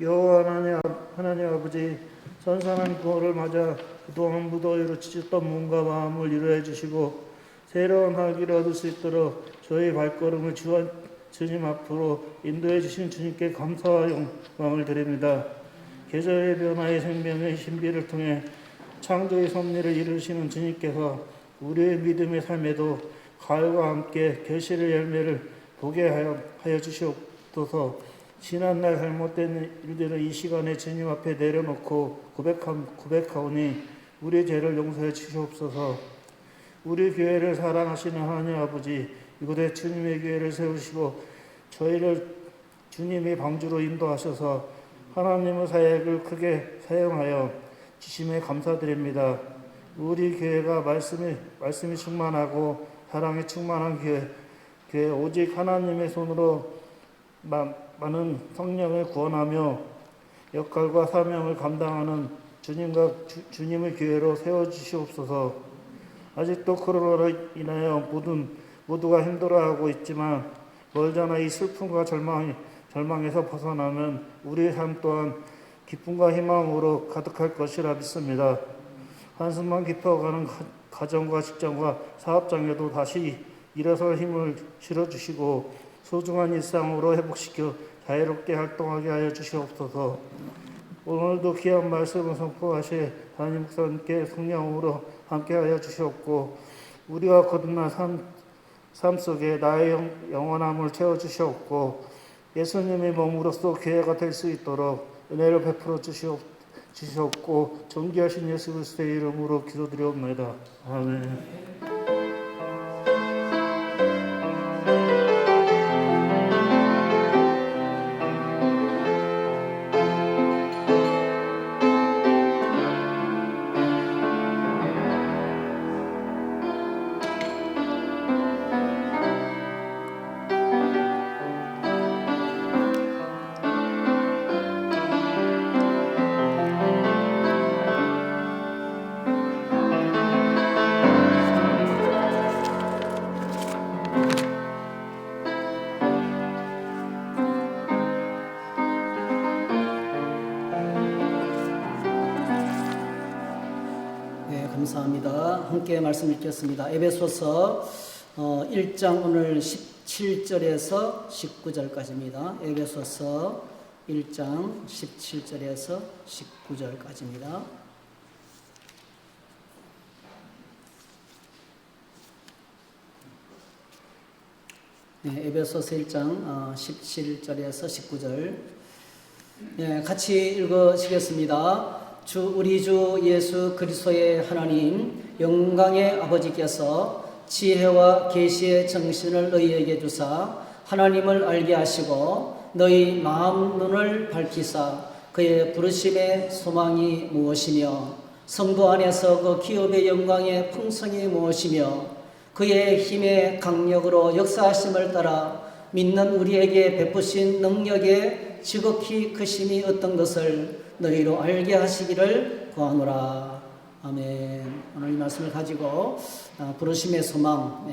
여호와 하나님 아버지, 선선한 9월을 맞아 그동안 무더위로 지쳤던 몸과 마음을 위로해 주시고 새로운 활기를 얻을 수 있도록 저희 발걸음을 주님 앞으로 인도해 주신 주님께 감사와 영광을 드립니다. 계절의 변화의 생명의 신비를 통해 창조의 섭리를 이루시는 주님께서 우리의 믿음의 삶에도 가을과 함께 결실의 열매를 보게 하여 주시옵소서. 지난날 잘못된 일들을 이 시간에 주님 앞에 내려놓고 고백하오니 우리 죄를 용서해 주시옵소서. 우리 교회를 사랑하시는 하나님 아버지, 이곳에 주님의 교회를 세우시고 저희를 주님의 방주로 인도하셔서 하나님의 사역을 크게 사용하여 주심에 감사드립니다. 우리 교회가 말씀이 충만하고 사랑이 충만한 교회 오직 하나님의 손으로 많은 성령을 구원하며 역할과 사명을 감당하는 주님의 교회로 세워주시옵소서. 아직도 코로나로 인하여 모두가 힘들어하고 있지만 멀잖아 이 슬픔과 절망에서 벗어나면 우리의 삶 또한 기쁨과 희망으로 가득할 것이라 믿습니다. 한숨만 깊어가는 가정과 직장과 사업장에도 다시 일어설 힘을 실어주시고 소중한 일상으로 회복시켜 자유롭게 활동하게 하여 주시옵소서. 오늘도 귀한 말씀을 선포하실 담임 목사님께 성령으로 함께하여 주시옵고 우리가 거듭난 삶 속에 나의 영원함을 채워주시옵고 예수님의 몸으로서 교회가 될 수 있도록 은혜를 베풀어 주시옵고 존귀하신 예수 그리스도의 이름으로 기도드리옵나이다. 아멘. 감사합니다. 함께 말씀 읽겠습니다. 에베소서 1장 오늘 17절에서 19절까지입니다. 에베소서 1장 17절에서 19절까지입니다. 네, 에베소서 1장 17절에서 19절 같이 읽으시겠습니다. 우리 주 예수 그리스도의 하나님 영광의 아버지께서 지혜와 계시의 정신을 너희에게 주사 하나님을 알게 하시고 너희 마음 눈을 밝히사 그의 부르심의 소망이 무엇이며 성도 안에서 그 기업의 영광의 풍성이 무엇이며 그의 힘의 강력으로 역사하심을 따라 믿는 우리에게 베푸신 능력의 지극히 크심이 어떤 것을 너희로 알게 하시기를 구하노라. 아멘. 오늘 이 말씀을 가지고 부르심의 소망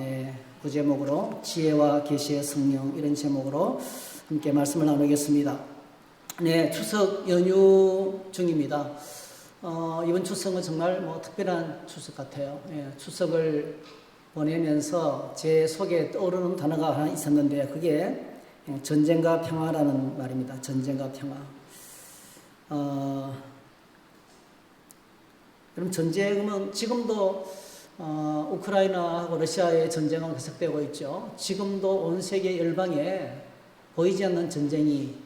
부제목으로 지혜와 계시의 성령 이런 제목으로 함께 말씀을 나누겠습니다. 네, 추석 연휴 중입니다. 이번 추석은 정말 특별한 추석 같아요. 추석을 보내면서 제 속에 떠오르는 단어가 하나 있었는데 그게 전쟁과 평화라는 말입니다. 전쟁과 평화. 그럼 전쟁은 지금도 우크라이나하고 러시아의 전쟁은 계속되고 있죠. 지금도 온 세계 열방에 보이지 않는 전쟁이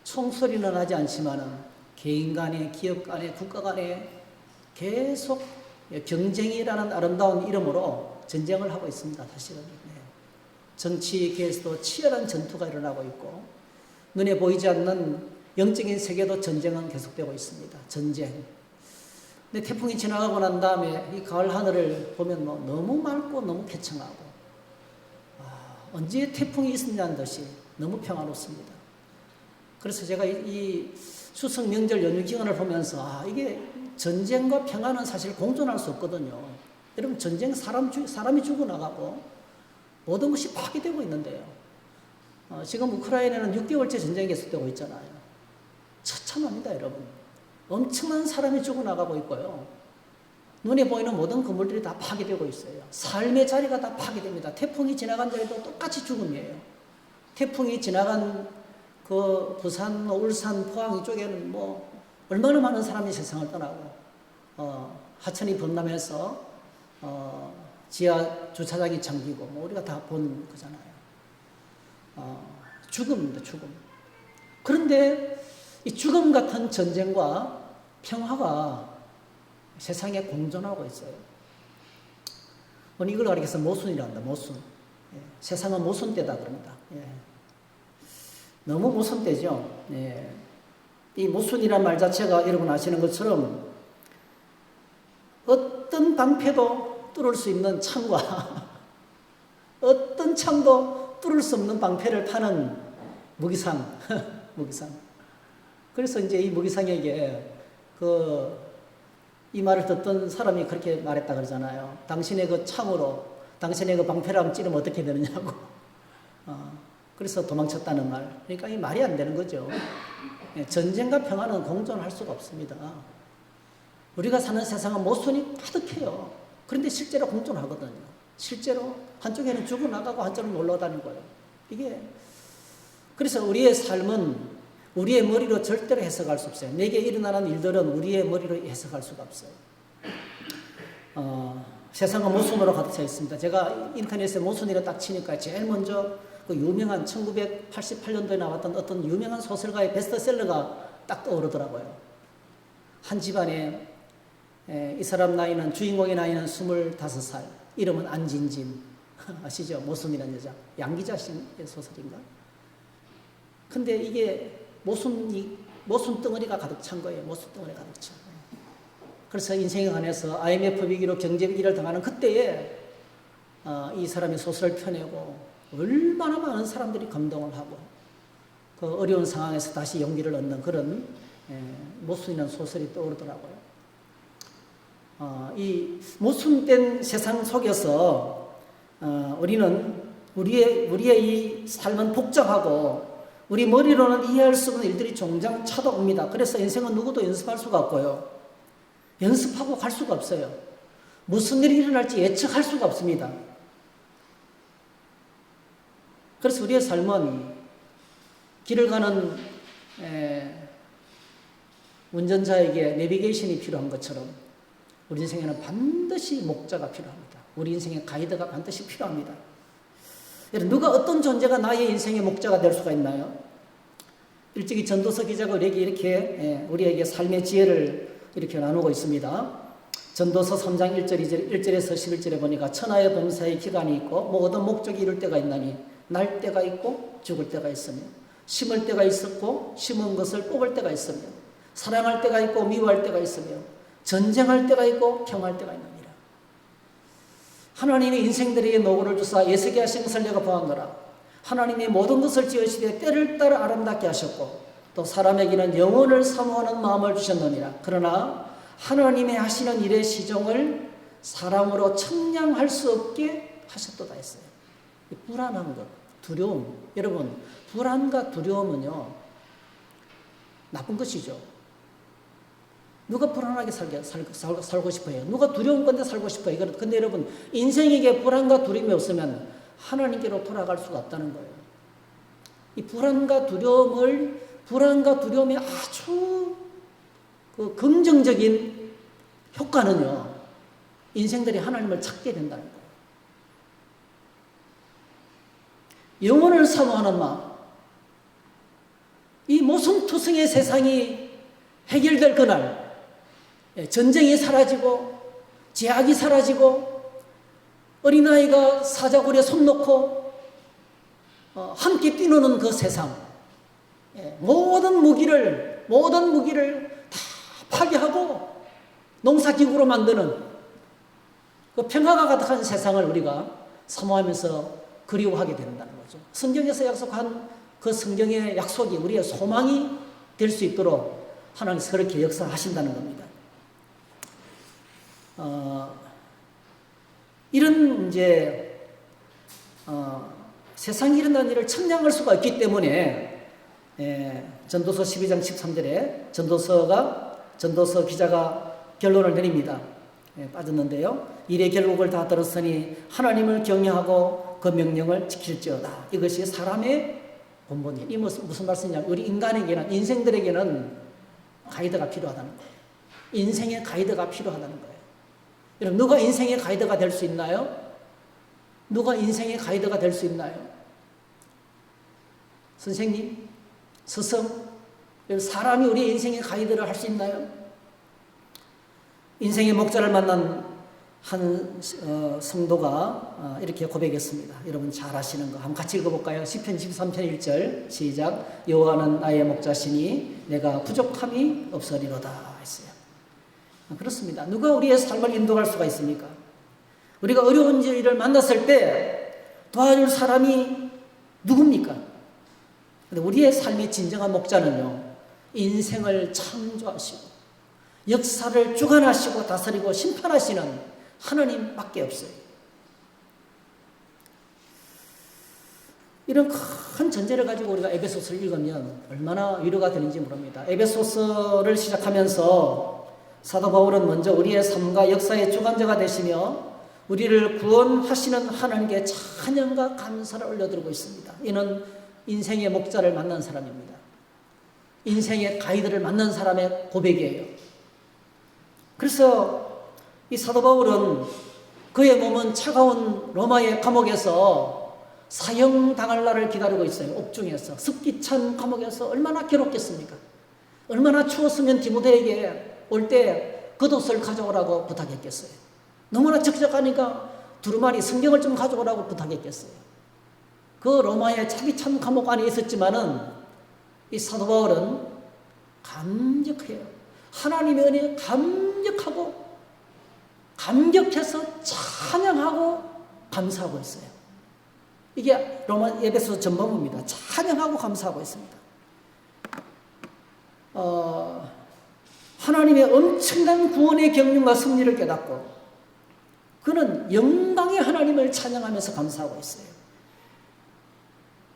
총소리는 나지 않지만은 개인 간에, 기업 간에, 국가 간에 계속 경쟁이라는 아름다운 이름으로 전쟁을 하고 있습니다. 사실은 정치계에서도 치열한 전투가 일어나고 있고 눈에 보이지 않는 영적인 세계도 전쟁은 계속되고 있습니다. 전쟁. 근데 태풍이 지나가고 난 다음에 이 가을 하늘을 보면 너무 맑고 너무 쾌청하고 언제 태풍이 있었냐는 듯이 너무 평화롭습니다. 그래서 제가 이 추석 명절 연휴 기간을 보면서 이게 전쟁과 평화는 사실 공존할 수 없거든요. 여러분 전쟁 사람이 죽어나가고 모든 것이 파괴되고 있는데요. 지금 우크라이나는 6개월째 전쟁이 계속되고 있잖아요. 비참합니다, 여러분. 엄청난 사람이 죽어나가고 있고요. 눈에 보이는 모든 건물들이 다 파괴되고 있어요. 삶의 자리가 다 파괴됩니다. 태풍이 지나간 자리도 똑같이 죽음이에요. 태풍이 지나간 그 부산, 울산, 포항 이쪽에는 뭐 얼마나 많은 사람이 세상을 떠나고 하천이 범람해서 지하 주차장이 잠기고 뭐 우리가 다 본 거잖아요. 죽음입니다, 죽음. 그런데 이 죽음 같은 전쟁과 평화가 세상에 공존하고 있어요. 오늘 이걸 가리켜서 모순이란다, 모순. 예, 세상은 모순때다 그럽니다. 예. 너무 모순때죠. 예. 이 모순이란 말 자체가 여러분 아시는 것처럼 어떤 방패도 뚫을 수 있는 창과 어떤 창도 뚫을 수 없는 방패를 파는 무기상, 무기상. 그래서 이제 이 무기상에게 이 말을 듣던 사람이 그렇게 말했다 그러잖아요. 당신의 그 창으로, 당신의 그 방패랑 찌르면 어떻게 되느냐고. 그래서 도망쳤다는 말. 그러니까 이 말이 안 되는 거죠. 전쟁과 평화는 공존할 수가 없습니다. 우리가 사는 세상은 모순이 가득해요. 그런데 실제로 공존하거든요. 실제로 한쪽에는 죽어나가고 한쪽은 올라다니고요. 그래서 우리의 삶은 우리의 머리로 절대로 해석할 수 없어요. 내게 일어나는 일들은 우리의 머리로 해석할 수가 없어요. 세상은 모순으로 가득 차 있습니다. 제가 인터넷에 모순이라 딱 치니까 제일 먼저 그 유명한 1988년도에 나왔던 어떤 유명한 소설가의 베스트셀러가 딱 떠오르더라고요. 한 집안에 이 사람 나이는, 주인공의 나이는 25살, 이름은 안진진. 아시죠? 모순이라는 여자. 양기자 씨의 소설인가? 근데 이게 모순 덩어리가 가득 찬 거예요. 모순 덩어리가 가득 찬 거예요. 그래서 인생에 관해서 IMF 위기로 경제 위기를 당하는 그때에 이 사람이 소설을 펴내고 얼마나 많은 사람들이 감동을 하고 그 어려운 상황에서 다시 용기를 얻는 그런 모순이라는 소설이 떠오르더라고요. 이 모순된 세상 속에서 우리는 우리의 이 삶은 복잡하고 우리 머리로는 이해할 수 없는 일들이 종종 찾아옵니다. 그래서 인생은 누구도 연습할 수가 없고요. 연습하고 갈 수가 없어요. 무슨 일이 일어날지 예측할 수가 없습니다. 그래서 우리의 삶은 길을 가는 운전자에게 내비게이션이 필요한 것처럼 우리 인생에는 반드시 목자가 필요합니다. 우리 인생의 가이드가 반드시 필요합니다. 누가 어떤 존재가 나의 인생의 목자가 될 수가 있나요? 일찍이 전도서 기자가 이렇게 우리에게 삶의 지혜를 이렇게 나누고 있습니다. 전도서 3장 1절에서 11절에 보니까 천하의 범사의 기간이 있고 모든 목적이 이룰 때가 있나니 날 때가 있고 죽을 때가 있으며 심을 때가 있었고 심은 것을 뽑을 때가 있으며 사랑할 때가 있고 미워할 때가 있으며 전쟁할 때가 있고 평화할 때가 있느니라. 하나님의 인생들에게 노고를 주사 예수께 하신 것을 내가 보았노라. 하나님이 모든 것을 지으시되 때를 따라 아름답게 하셨고 또 사람에게는 영혼을 사모하는 마음을 주셨느니라. 그러나 하나님의 하시는 일의 시종을 사람으로 측량할 수 없게 하셨도다 했어요. 불안한 것, 두려움. 여러분, 불안과 두려움은요 나쁜 것이죠. 누가 불안하게 살고 싶어요? 누가 두려운 건데 살고 싶어요? 근데 여러분, 인생에게 불안과 두려움이 없으면 하나님께로 돌아갈 수가 없다는 거예요. 이 불안과 두려움의 아주 그 긍정적인 효과는요, 인생들이 하나님을 찾게 된다는 거예요. 영혼을 사모하는 마음. 이 모순투성의 세상이 해결될 그날, 전쟁이 사라지고 제약이 사라지고 어린아이가 사자굴에 손 놓고 함께 뛰노는 그 세상, 모든 무기를 다 파괴하고 농사기구로 만드는 그 평화가 가득한 세상을 우리가 사모하면서 그리워하게 된다는 거죠. 성경에서 약속한 그 성경의 약속이 우리의 소망이 될 수 있도록 하나님께서 그렇게 역사하신다는 겁니다. 이런 세상에 일어난 일을 측량할 수가 있기 때문에 전도서 12장 13절에 전도서 기자가 결론을 내립니다. 빠졌는데요. 일의 결국을 다 들었으니 하나님을 경외하고 그 명령을 지킬지어다. 이것이 사람의 본분이에요. 이 무슨 말씀이냐면 우리 인간에게는, 인생들에게는 가이드가 필요하다는 거예요. 인생의 가이드가 필요하다는 거예요. 여러분, 누가 인생의 가이드가 될 수 있나요? 누가 인생의 가이드가 될 수 있나요? 선생님, 스승, 사람이 우리 인생의 가이드를 할 수 있나요? 인생의 목자를 만난 한 성도가 이렇게 고백했습니다. 여러분 잘 아시는 거 한번 같이 읽어볼까요? 시편 13편 1절 시작. 여호와는 나의 목자시니 내가 부족함이 없으리로다 했어요. 그렇습니다. 누가 우리의 삶을 인도할 수가 있습니까? 우리가 어려운 일을 만났을 때 도와줄 사람이 누굽니까? 근데 우리의 삶의 진정한 목자는요, 인생을 창조하시고 역사를 주관하시고 다스리고 심판하시는 하나님밖에 없어요. 이런 큰 전제를 가지고 우리가 에베소서를 읽으면 얼마나 위로가 되는지 모릅니다. 에베소서를 시작하면서 사도 바울은 먼저 우리의 삶과 역사의 주관자가 되시며 우리를 구원하시는 하나님께 찬양과 감사를 올려드리고 있습니다. 이는 인생의 목자를 만난 사람입니다. 인생의 가이드를 만난 사람의 고백이에요. 그래서 이 사도 바울은 그의 몸은 차가운 로마의 감옥에서 사형당할 날을 기다리고 있어요. 옥중에서 습기찬 감옥에서 얼마나 괴롭겠습니까? 얼마나 추웠으면 디모데에게 올 때 겉옷을 가져오라고 부탁했겠어요. 너무나 적적하니까 두루마리 성경을 좀 가져오라고 부탁했겠어요. 그 로마의 차비찬 감옥 안에 있었지만은 이 사도 바울은 감격해요. 하나님의 은혜에 감격해서 찬양하고 감사하고 있어요. 이게 로마 에베소 전반부입니다. 찬양하고 감사하고 있습니다. 하나님의 엄청난 구원의 경륜과 승리를 깨닫고 그는 영광의 하나님을 찬양하면서 감사하고 있어요.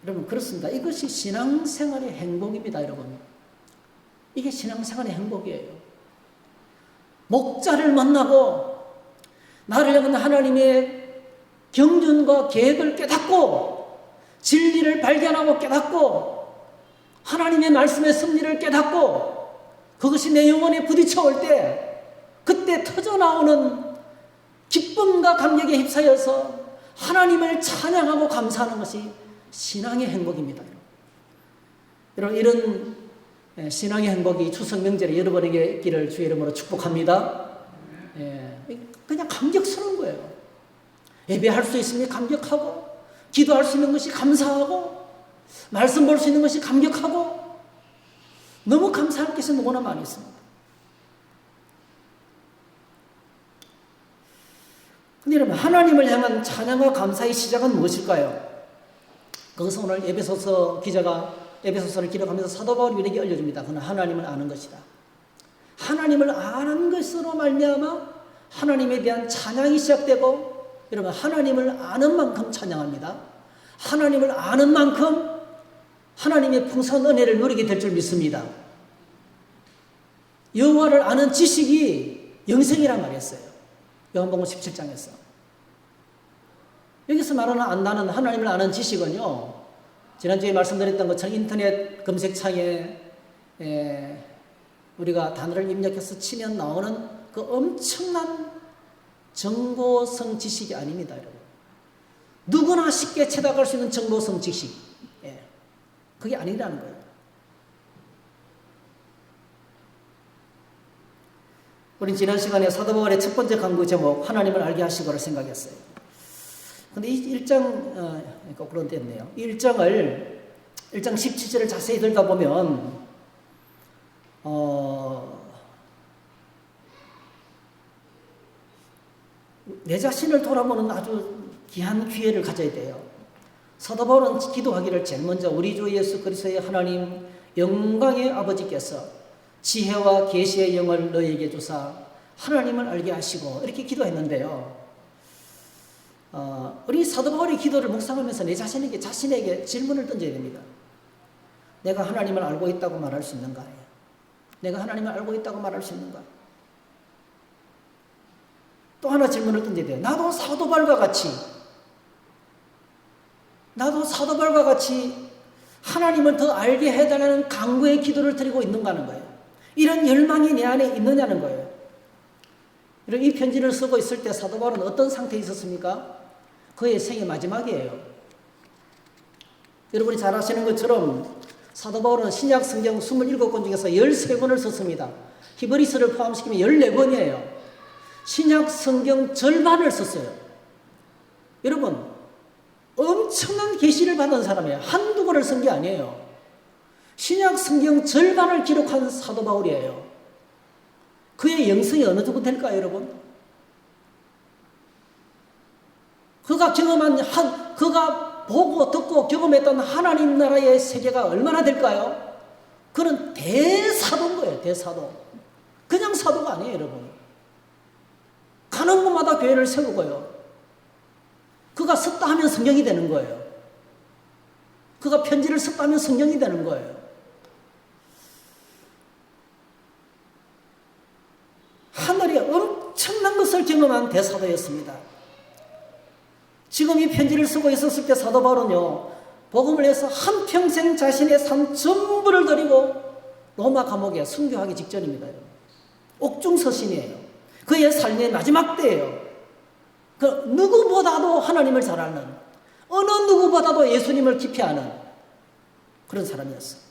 여러분 그렇습니다. 이것이 신앙생활의 행복입니다. 여러분 이게 신앙생활의 행복이에요. 목자를 만나고 나를 향한 하나님의 경륜과 계획을 깨닫고 진리를 발견하고 깨닫고 하나님의 말씀의 승리를 깨닫고 그것이 내 영혼에 부딪혀 올 때 그때 터져나오는 기쁨과 감격에 휩싸여서 하나님을 찬양하고 감사하는 것이 신앙의 행복입니다. 여러분 이런 신앙의 행복이 추석 명절에 여러분에게 있기를 주의 이름으로 축복합니다. 그냥 감격스러운 거예요. 예배할 수 있으면 감격하고 기도할 수 있는 것이 감사하고 말씀 볼 수 있는 것이 감격하고 너무 감사할 것이 너무나 많이 있습니다. 근데 여러분 하나님을 향한 찬양과 감사의 시작은 무엇일까요? 그것은 오늘 에베소서 기자가 에베소서를 기록하면서 사도 바울이 우리에게 알려줍니다. 그는 하나님을 아는 것이다. 하나님을 아는 것으로 말미암아 하나님에 대한 찬양이 시작되고 여러분 하나님을 아는 만큼 찬양합니다. 하나님을 아는 만큼 하나님의 풍성한 은혜를 누리게 될 줄 믿습니다. 여호와를 아는 지식이 영생이란 말이었어요. 요한복음 17장에서. 여기서 말하는 안다는 하나님을 아는 지식은요. 지난주에 말씀드렸던 것처럼 인터넷 검색창에 우리가 단어를 입력해서 치면 나오는 그 엄청난 정보성 지식이 아닙니다. 여러분. 누구나 쉽게 찾아갈 수 있는 정보성 지식. 그게 아니라는 거예요. 우린 지난 시간에 사도 바울의 첫 번째 강구 제목 하나님을 알게 하시고를 생각했어요. 근데 이 1장 거꾸로 됐네요. 이 1장 17절을 자세히 들여다보면 내 자신을 돌아보는 아주 귀한 기회를 가져야 돼요. 사도 바울은 기도하기를 제일 먼저 우리 주 예수 그리스도의 하나님 영광의 아버지께서 지혜와 계시의 영을 너희에게 주사 하나님을 알게 하시고 이렇게 기도했는데요. 우리 사도 바울의 기도를 묵상하면서 내 자신에게 질문을 던져야 됩니다. 내가 하나님을 알고 있다고 말할 수 있는가? 내가 하나님을 알고 있다고 말할 수 있는가? 또 하나 질문을 던져야 돼요. 나도 사도바울과 같이 하나님을 더 알게 해달라는 간구의 기도를 드리고 있는가 하는 거예요. 이런 열망이 내 안에 있느냐는 거예요. 이 편지를 쓰고 있을 때 사도 바울은 어떤 상태에 있었습니까? 그의 생의 마지막이에요. 여러분이 잘 아시는 것처럼 사도 바울은 신약 성경 27권 중에서 13권을 썼습니다. 히브리서를 포함시키면 14권이에요. 신약 성경 절반을 썼어요. 여러분, 엄청난 계시를 받은 사람이에요. 한두 권을 쓴 게 아니에요. 신약 성경 절반을 기록한 사도 바울이에요. 그의 영성이 어느 정도 될까요, 여러분? 그가 보고 듣고 경험했던 하나님 나라의 세계가 얼마나 될까요? 그는 대사도인 거예요, 대사도. 그냥 사도가 아니에요, 여러분. 가는 곳마다 교회를 세우고요. 그가 썼다 하면 성경이 되는 거예요. 그가 편지를 썼다 하면 성경이 되는 거예요. 하늘에 엄청난 것을 경험한 대사도였습니다. 지금 이 편지를 쓰고 있었을 때 사도 바울은요, 복음을 위해서 한평생 자신의 삶 전부를 드리고 로마 감옥에 순교하기 직전입니다. 옥중서신이에요. 그의 삶의 마지막 때예요. 그 누구보다도 하나님을 잘 아는, 어느 누구보다도 예수님을 깊이 아는 그런 사람이었어요.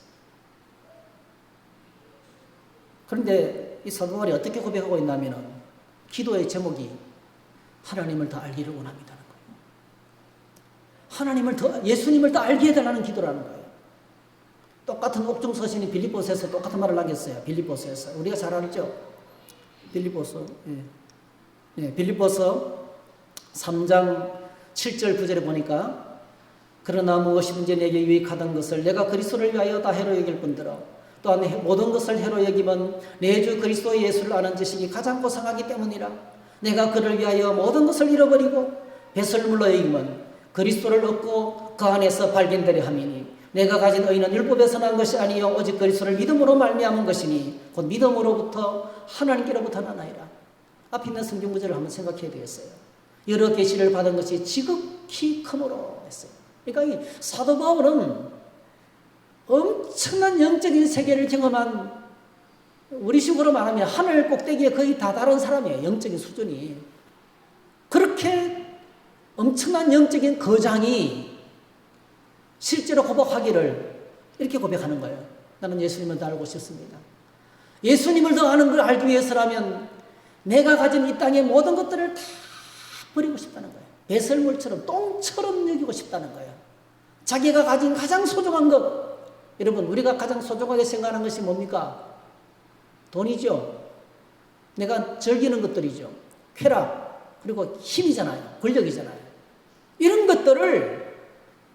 그런데 이 사도 바울이 어떻게 고백하고 있냐면, 기도의 제목이 하나님을 더 알기를 원합니다. 예수님을 더 알게 해달라는 기도라는 거예요. 똑같은 옥중서신이 빌립보서에서 똑같은 말을 하겠어요. 빌립보서에서. 우리가 잘 알죠? 빌립보서. 빌립보서 3장 7절 9절에 보니까, 그러나 무엇이든지 내게 유익하던 것을 내가 그리스도를 위하여 다 해로 여길 뿐더러 또한 모든 것을 해로 여기면 내 주 그리스도 예수를 아는 지식이 가장 고상하기 때문이라. 내가 그를 위하여 모든 것을 잃어버리고 배설물로 여기면 그리스도를 얻고 그 안에서 발견되려 함이니, 내가 가진 의는 율법에서 난 것이 아니요 오직 그리스도를 믿음으로 말미암은 것이니 곧 믿음으로부터 하나님께로부터 나나이라. 앞에 있는 성경 구절을 한번 생각해야 되겠어요. 여러 계시를 받은 것이 지극히 크므로 했어요. 그러니까 이 사도 바울은 엄청난 영적인 세계를 경험한, 우리식으로 말하면 하늘 꼭대기에 거의 다다른 사람이에요. 영적인 수준이. 그렇게 엄청난 영적인 거장이 실제로 고백하기를 이렇게 고백하는 거예요. 나는 예수님을 더 알고 싶습니다. 예수님을 더 아는 걸 알기 위해서라면 내가 가진 이 땅의 모든 것들을 다 버리고 싶다는 거예요. 배설물처럼, 똥처럼 여기고 싶다는 거예요. 자기가 가진 가장 소중한 것, 여러분, 우리가 가장 소중하게 생각하는 것이 뭡니까? 돈이죠. 내가 즐기는 것들이죠. 쾌락, 그리고 힘이잖아요. 권력이잖아요. 이런 것들을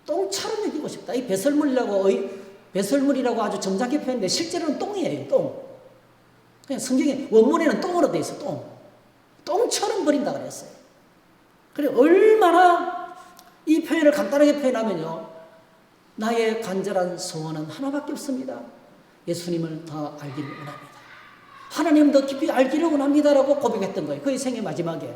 똥처럼 여기고 싶다. 이 배설물이라고 아주 점잖게 표현했는데 실제로는 똥이에요. 똥. 그냥 성경에 원문에는 똥으로 되어 있어. 똥처럼 버린다 그랬어요. 그래, 얼마나 이 표현을 간단하게 표현하면요, 나의 간절한 소원은 하나밖에 없습니다. 예수님을 더 알기를 원합니다. 하나님 더 깊이 알기를 원합니다라고 고백했던 거예요. 그의 생애 마지막에.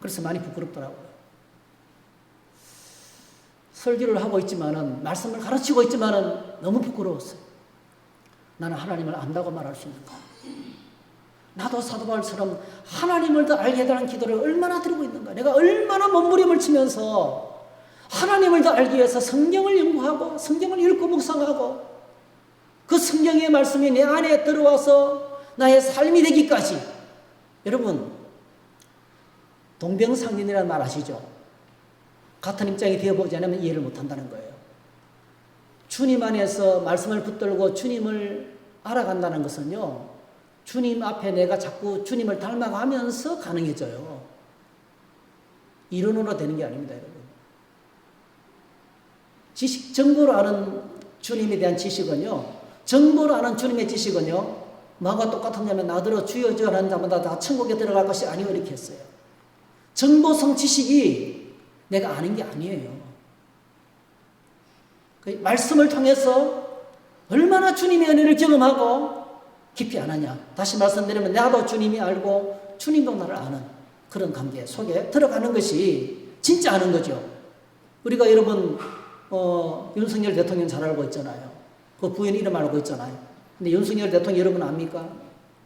그래서 많이 부끄럽더라고요. 설교를 하고 있지만은, 말씀을 가르치고 있지만은 너무 부끄러웠어요. 나는 하나님을 안다고 말할 수 있는가? 나도 사도 바울처럼 하나님을 더 알게 해달라는 기도를 얼마나 드리고 있는가? 내가 얼마나 몸부림을 치면서 하나님을 더 알기 위해서 성경을 연구하고 성경을 읽고 묵상하고 그 성경의 말씀이 내 안에 들어와서 나의 삶이 되기까지. 여러분, 동병상련이라는 말 아시죠? 같은 입장이 되어보지 않으면 이해를 못한다는 거예요. 주님 안에서 말씀을 붙들고 주님을 알아간다는 것은요, 주님 앞에 내가 자꾸 주님을 닮아가면서 가능해져요. 이론으로 되는 게 아닙니다, 여러분. 정보로 아는 주님에 대한 지식은요, 정보로 아는 주님의 지식은요, 뭐가 똑같았냐면 나더러 주여 주여 하는 자마다 다 천국에 들어갈 것이 아니오 이렇게 했어요. 정보성 지식이 내가 아는 게 아니에요. 그 말씀을 통해서 얼마나 주님의 은혜를 경험하고 깊이 아느냐. 다시 말씀드리면 나도 주님이 알고 주님도 나를 아는 그런 관계 속에 들어가는 것이 진짜 아는 거죠. 우리가 여러분 윤석열 대통령 잘 알고 있잖아요. 그 부인 이름 알고 있잖아요. 근데 윤석열 대통령 여러분 압니까?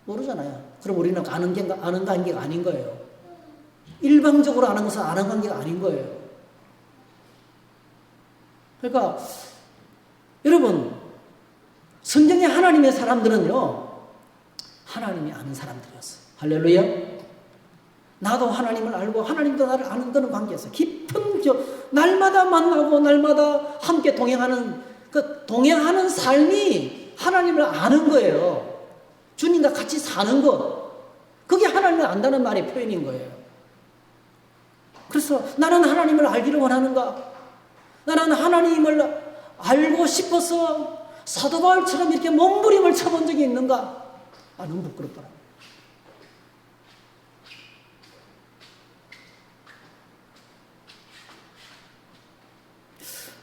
모르잖아요. 그럼 우리는 아는 관계가 아닌 거예요. 일방적으로 아는 것은 아는 관계가 아닌 거예요. 그러니까 여러분 성경의 하나님의 사람들은요 하나님이 아는 사람들이었어요. 할렐루야. 나도 하나님을 알고 하나님도 나를 아는 그런 관계에서 깊은 날마다 만나고 날마다 함께 동행하는 그 동행하는 삶이 하나님을 아는 거예요. 주님과 같이 사는 것. 그게 하나님을 안다는 말의 표현인 거예요. 그래서 나는 하나님을 알기를 원하는가? 나는 하나님을 알고 싶어서 사도 바울처럼 이렇게 몸부림을 쳐본 적이 있는가? 너무 부끄럽더라.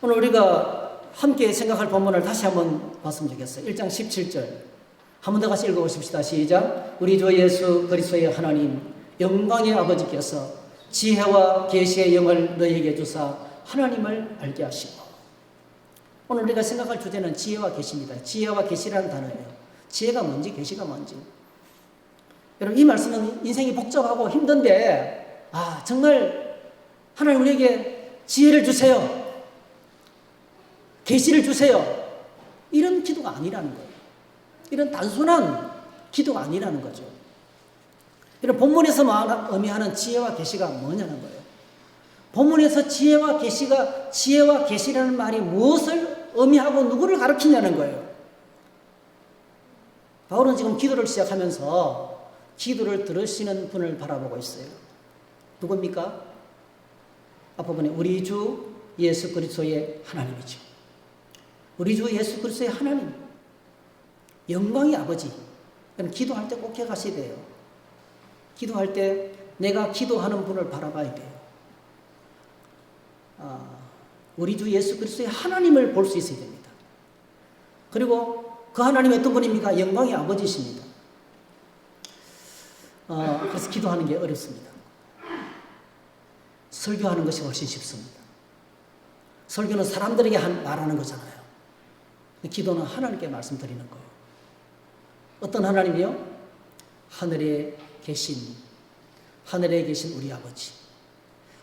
오늘 우리가 함께 생각할 본문을 다시 한번 봤으면 좋겠어요. 1장 17절. 한 번 더 같이 읽어보십시다. 시작. 우리 주 예수 그리스도의 하나님 영광의 아버지께서 지혜와 계시의 영을 너희에게 주사 하나님을 알게 하시고. 오늘 우리가 생각할 주제는 지혜와 계시입니다. 지혜와 계시라는 단어예요. 지혜가 뭔지 계시가 뭔지. 여러분 이 말씀은 인생이 복잡하고 힘든데 정말 하나님 우리에게 지혜를 주세요. 계시를 주세요. 이런 기도가 아니라는 거예요. 이런 단순한 기도가 아니라는 거죠. 이런 본문에서 의미하는 지혜와 계시가 뭐냐는 거예요. 본문에서 지혜와 계시라는 말이 무엇을 의미하고 누구를 가르치냐는 거예요. 바울은 지금 기도를 시작하면서 기도를 들으시는 분을 바라보고 있어요. 누굽니까? 앞부분에 우리 주 예수 그리스도의 하나님이죠. 우리 주 예수 그리스도의 하나님, 영광의 아버지. 기도할 때 꼭 기억하셔야 돼요. 기도할 때 내가 기도하는 분을 바라봐야 돼요. 우리 주 예수 그리스도의 하나님을 볼 수 있어야 됩니다. 그리고 그 하나님이 어떤 분입니까? 영광의 아버지십니다. 그래서 기도하는 게 어렵습니다. 설교하는 것이 훨씬 쉽습니다. 설교는 사람들에게 말하는 거잖아요. 기도는 하나님께 말씀드리는 거예요. 어떤 하나님이요? 하늘에 계신 우리 아버지.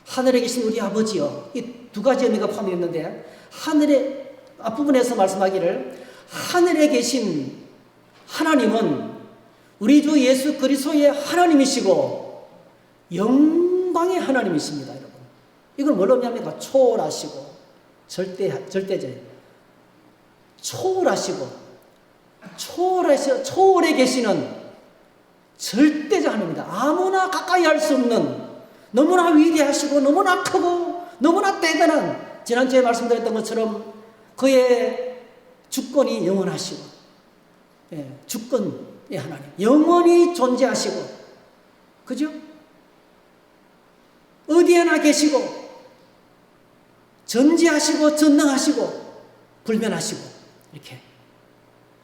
하늘에 계신 우리 아버지요. 이 두 가지 의미가 포함되어 있는데 하늘에 앞부분에서 말씀하기를 하늘에 계신 하나님은 우리 주 예수 그리스도의 하나님이시고 영광의 하나님이십니다, 여러분. 이걸 뭘로 의미합니까? 초월하시고 절대제. 초월해 계시는 절대적 하나님입니다. 아무나 가까이 할 수 없는 너무나 위대하시고 너무나 크고 너무나 대단한 지난주에 말씀드렸던 것처럼 그의 주권이 영원하시고 주권의 하나님 영원히 존재하시고 그죠? 어디에나 계시고 전지하시고 전능하시고 불변하시고 이렇게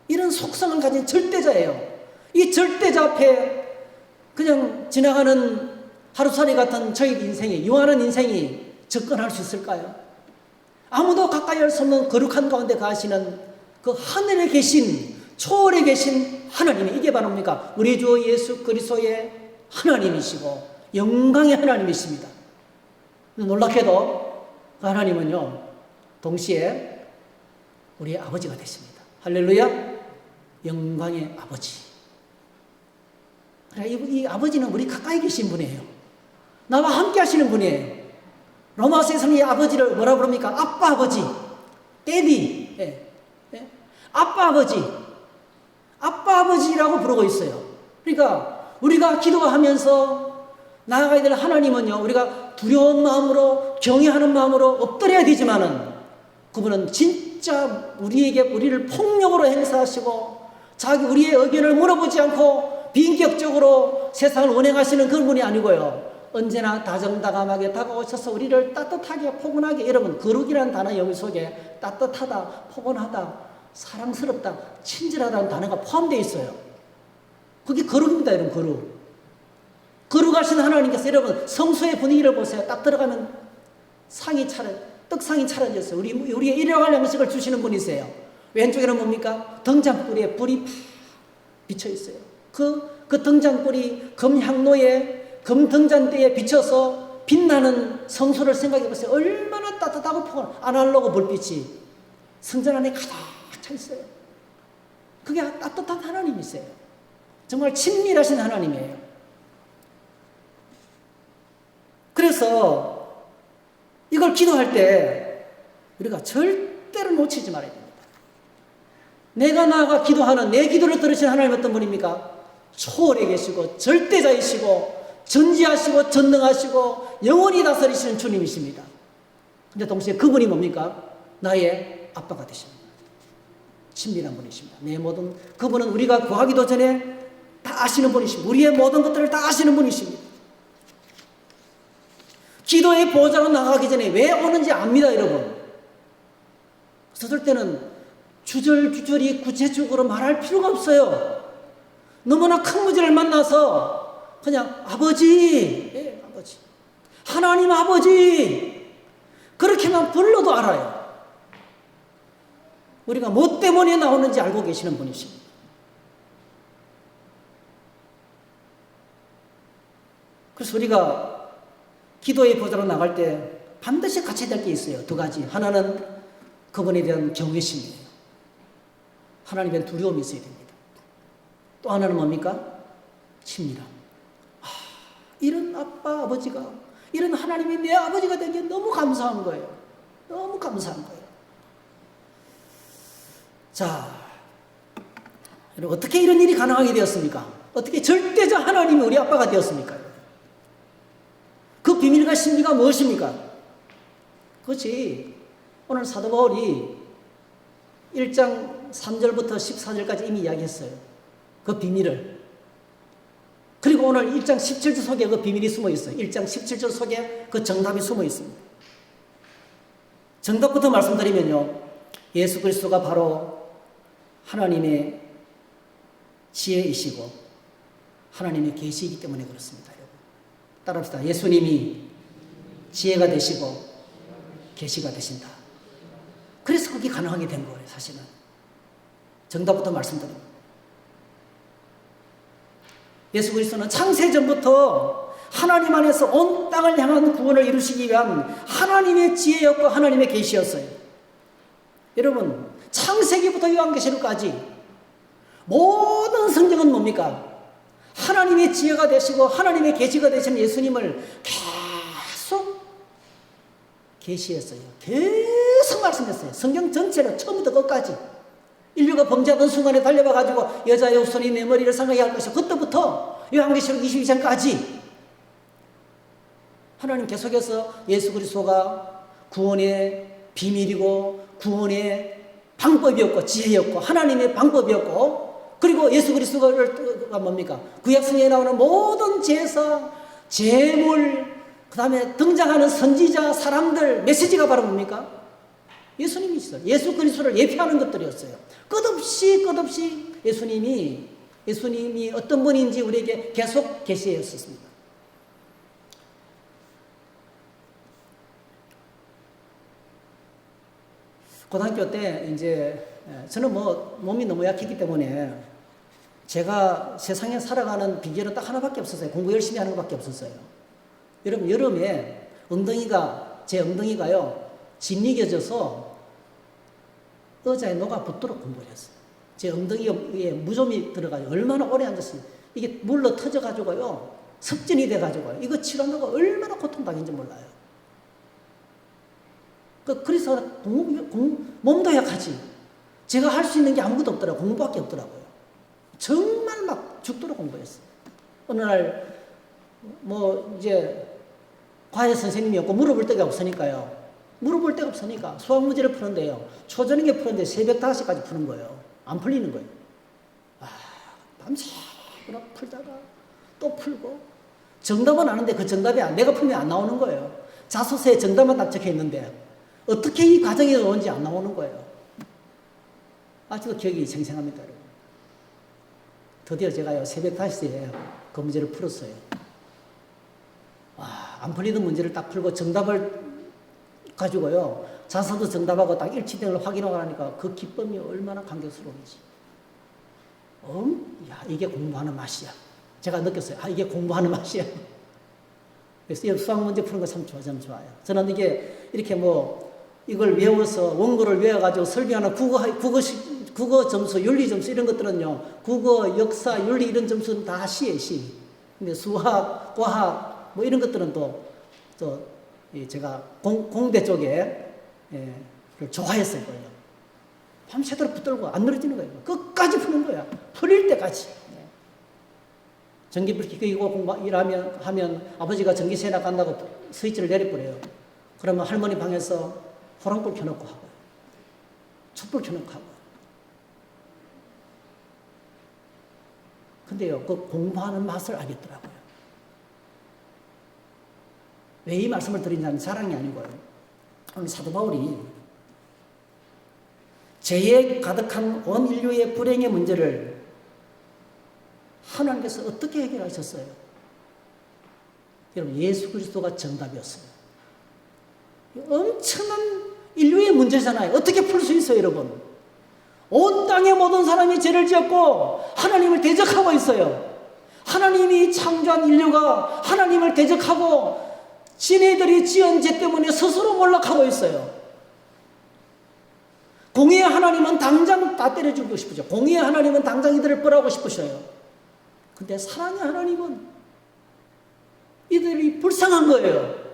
이런 속성을 가진 절대자예요. 이 절대자 앞에 그냥 지나가는 하루살이 같은 저희 인생이 유한한 인생이 접근할 수 있을까요? 아무도 가까이 할 수 없는 거룩한 가운데 가시는 그 하늘에 계신 초월에 계신 하나님이 이게 바로 뭡니까? 우리 주 예수 그리스도의 하나님이시고 영광의 하나님이십니다. 놀랍게도 그 하나님은요 동시에 우리의 아버지가 되십니다. 할렐루야. 영광의 아버지. 이 아버지는 우리 가까이 계신 분이에요. 나와 함께 하시는 분이에요. 로마서에서는 이 아버지를 뭐라 부릅니까? 아빠 아버지, 데디, 아빠 아버지, 아빠 아버지라고 부르고 있어요. 그러니까 우리가 기도하면서 나아가야 될 하나님은요, 우리가 두려운 마음으로 경외하는 마음으로 엎드려야 되지만은 그분은 진짜 우리를 폭력으로 행사하시고 우리의 의견을 물어보지 않고 비인격적으로 세상을 운행하시는 그런 분이 아니고요. 언제나 다정다감하게 다가오셔서 우리를 따뜻하게 포근하게, 여러분 거룩이라는 단어 영어 속에 따뜻하다, 포근하다, 사랑스럽다, 친절하다는 단어가 포함되어 있어요. 그게 거룩입니다. 여러분 거룩. 거룩하신 하나님께서 여러분 성소의 분위기를 보세요. 딱 들어가면 떡상이 차려졌어요. 우리의 일용할 양식을 주시는 분이세요. 왼쪽에는 뭡니까? 등잔불에 불이 팍 비쳐 있어요. 그 등잔불이 금향로에 금등잔대에 비쳐서 빛나는 성소를 생각해 보세요. 얼마나 따뜻하고 포근한 아날로그 불빛이 성전 안에 가득 차 있어요. 그게 따뜻한 하나님이세요. 정말 친밀하신 하나님이에요. 그래서 이걸 기도할 때 우리가 절대로 놓치지 말아야 됩니다. 내가 나아가 기도하는 내 기도를 들으신 하나님 어떤 분입니까? 초월해 계시고 절대자이시고 전지하시고 전능하시고 영원히 다스리시는 주님이십니다. 근데 동시에 그분이 뭡니까? 나의 아빠가 되십니다. 친밀한 분이십니다. 그분은 우리가 구하기도 전에 다 아시는 분이십니다. 우리의 모든 것들을 다 아시는 분이십니다. 기도의 보호자로 나가기 전에 왜 오는지 압니다, 여러분. 그럴 때는 주저리 구체적으로 말할 필요가 없어요. 너무나 큰 문제를 만나서 그냥 아버지, 아버지, 하나님 아버지 그렇게만 불러도 알아요. 우리가 뭐 때문에 나오는지 알고 계시는 분이십니다. 그래서 우리가 기도의 보좌로 나갈 때 반드시 갖춰야 될 게 있어요. 두 가지. 하나는 그분에 대한 경외심이에요. 하나님에 대한 두려움이 있어야 됩니다. 또 하나는 뭡니까? 친밀함. 이런 아빠, 아버지가, 이런 하나님이 내 아버지가 된 게 너무 감사한 거예요. 너무 감사한 거예요. 자, 여러분 어떻게 이런 일이 가능하게 되었습니까? 어떻게 절대적 하나님이 우리 아빠가 되었습니까? 그 비밀과 신비가 무엇입니까? 그것이 오늘 사도 바울이 1장 3절부터 14절까지 이미 이야기했어요. 그 비밀을. 그리고 오늘 1장 17절 속에 그 비밀이 숨어 있어요. 1장 17절 속에 그 정답이 숨어 있습니다. 정답부터 말씀드리면요. 예수 그리스도가 바로 하나님의 지혜이시고 하나님의 계시이기 때문에 그렇습니다. 따라합시다. 예수님이 지혜가 되시고 계시가 되신다. 그래서 그게 가능하게 된 거예요. 사실은. 정답부터 말씀드립니다. 예수 그리스도는 창세전부터 하나님 안에서 온 땅을 향한 구원을 이루시기 위한 하나님의 지혜였고 하나님의 계시였어요. 여러분 창세기부터 요한계시록까지 모든 성경은 뭡니까? 하나님의 지혜가 되시고 하나님의 계시가 되시는 예수님을 계속 계시했어요. 계속 말씀했어요. 성경 전체를 처음부터 끝까지. 인류가 범죄하던 순간에 달려와가지고 여자의 후손이 내 머리를 상하게 할 것이고 그때부터 요한계시록 22장까지 하나님 계속해서 예수 그리스도가 구원의 비밀이고 구원의 방법이었고 지혜였고 하나님의 방법이었고 그리고 예수 그리스도가 뭡니까? 구약성경에 나오는 모든 제사, 제물, 그 다음에 등장하는 선지자, 사람들, 메시지가 바로 뭡니까? 예수님이시죠. 예수 그리스도를 예표하는 것들이었어요. 끝없이 예수님이 어떤 분인지 우리에게 계속 계시했었습니다. 고등학교 때 이제 저는 몸이 너무 약했기 때문에 제가 세상에 살아가는 비결은 딱 하나밖에 없었어요. 공부 열심히 하는 것밖에 없었어요. 여러분 여름에 제 엉덩이가요 짓이겨져서 의자에 녹아 붙도록 공부를 했어요. 제 엉덩이에 무좀이 들어가지고 얼마나 오래 앉았어요. 이게 물로 터져가지고요 습진이 돼가지고요 이거 치료하는 얼마나 고통당했는지 몰라요. 그래서 몸도 약하지. 제가 할 수 있는 게 아무것도 없더라고요. 공부밖에 없더라고요. 정말 막 죽도록 공부했어요. 어느 날 이제 과외 선생님이었고 물어볼 데가 없으니까요. 물어볼 데가 없으니까 수학 문제를 푸는데요. 초저녁에 푸는데 새벽 5시까지 푸는 거예요. 안 풀리는 거예요. 밤새도록 풀다가 또 풀고 정답은 아는데 그 정답이 내가 풀면 안 나오는 거예요. 자소서에 정답만 딱 적혀 있는데 어떻게 이 과정이 오는지 안 나오는 거예요. 아직도 기억이 생생합니다, 여러분. 드디어 제가요, 새벽 5시에 그 문제를 풀었어요. 와, 안 풀리던 문제를 딱 풀고 정답을 가지고요, 자소도 정답하고 딱 일치된 걸 확인하고 나니까 그 기쁨이 얼마나 감격스러운지. 야, 이게 공부하는 맛이야. 제가 느꼈어요. 이게 공부하는 맛이야. 그래서 이 수학 문제 푸는 거 참 좋아요. 저는 이게 이렇게 이걸 외워서 원고를 외워가지고 설명하는 국어 점수, 윤리 점수 이런 것들은요, 국어, 역사, 윤리 이런 점수는 다 시에 시. 근데 수학, 과학 이런 것들은 제가 공대 쪽에 좋아했을 거예요. 밤새도록 붙들고 안 늘어지는 거예요. 끝까지 푸는 거야. 풀릴 때까지. 전기불 켜고 하면 아버지가 전기세 나간다고 스위치를 내려버려요. 그러면 할머니 방에서 호랑불 켜놓고 하고, 촛불 켜놓고 하고. 근데요, 그 공부하는 맛을 알겠더라고요. 왜 이 말씀을 드리냐면 사랑이 아니고요. 오늘 사도 바울이 죄에 가득한 온 인류의 불행의 문제를 하나님께서 어떻게 해결하셨어요? 여러분, 예수 그리스도가 정답이었어요. 엄청난 인류의 문제잖아요. 어떻게 풀 수 있어요, 여러분? 온 땅의 모든 사람이 죄를 지었고 하나님을 대적하고 있어요. 하나님이 창조한 인류가 하나님을 대적하고 지네들이 지은 죄 때문에 스스로 몰락하고 있어요. 공의의 하나님은 당장 다 때려주고 싶으죠. 공의의 하나님은 당장 이들을 벌하고 싶으셔요. 근데 사랑의 하나님은 이들이 불쌍한 거예요.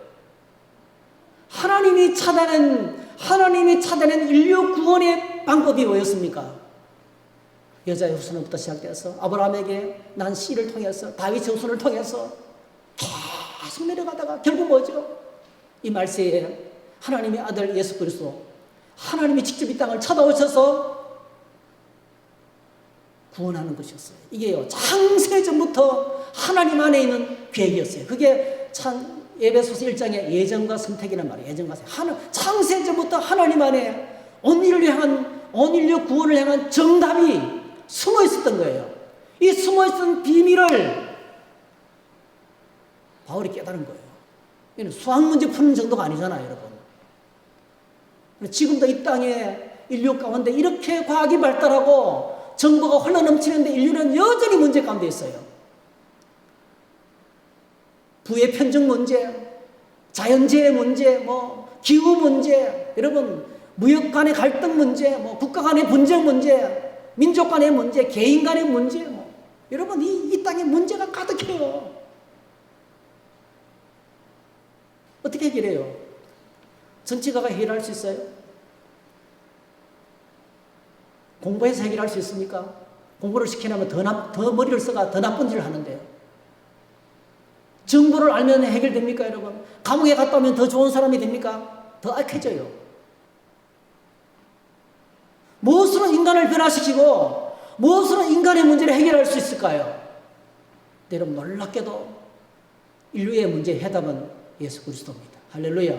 하나님이 찾아낸 인류 구원의 방법이 뭐였습니까? 여자의 후손부터 시작돼서 아브라함에게 난 씨를 통해서 다윗의 후손을 통해서 계속 내려가다가 결국 뭐죠? 이 말세에 하나님의 아들 예수 그리스도, 하나님이 직접 이 땅을 찾아오셔서 구원하는 것이었어요. 이게요, 창세전부터 하나님 안에 있는 계획이었어요. 그게 에베소서 1장의 예정과 선택이란 말이에요. 예정과 선택. 창세전부터 하나님 안에 온 인류 구원을 향한 정답이 숨어 있었던 거예요. 이 숨어 있었던 비밀을 바울이 깨달은 거예요. 이는 수학 문제 푸는 정도가 아니잖아요, 여러분. 지금도 이 땅에 인류 가운데 이렇게 과학이 발달하고 정보가 흘러넘치는데 인류는 여전히 문제 가운데 있어요. 부의 편중 문제, 자연재해 문제, 기후 문제, 여러분 무역 간의 갈등 문제, 국가 간의 분쟁 문제, 민족 간의 문제, 개인 간의 문제, 여러분 이 땅에 문제가 가득해요. 어떻게 해결해요? 정치가가 해결할 수 있어요? 공부해서 해결할 수 있습니까? 공부를 시키려면 더 머리를 써가 더 나쁜 일을 하는데요. 정보를 알면 해결됩니까, 여러분? 감옥에 갔다 오면 더 좋은 사람이 됩니까? 더 악해져요. 무엇으로 인간을 변화시키고 무엇으로 인간의 문제를 해결할 수 있을까요? 여러분, 놀랍게도 인류의 문제의 해답은 예수 그리스도입니다. 할렐루야.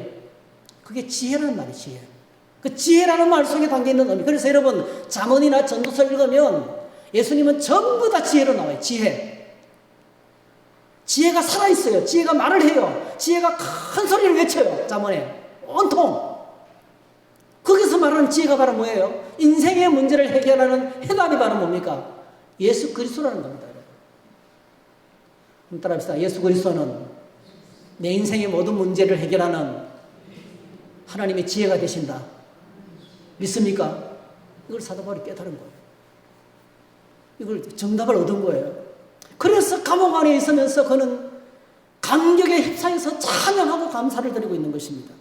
그게 지혜라는 말이에요, 지혜. 그 지혜라는 말 속에 담겨있는 의미. 그래서 여러분, 잠언이나 전도서 읽으면 예수님은 전부 다 지혜로 나와요. 지혜가 살아있어요. 지혜가 말을 해요. 지혜가 큰 소리를 외쳐요. 잠언에 온통. 거기서 말하는 지혜가 바로 뭐예요? 인생의 문제를 해결하는 해답이 바로 뭡니까? 예수 그리스도라는 겁니다. 한번 따라합시다. 예수 그리스도는 내 인생의 모든 문제를 해결하는 하나님의 지혜가 되신다. 믿습니까? 이걸 사도 바울이 깨달은 거예요. 이걸 정답을 얻은 거예요. 그래서 감옥 안에 있으면서 그는 감격에 휩싸여서 찬양하고 감사를 드리고 있는 것입니다.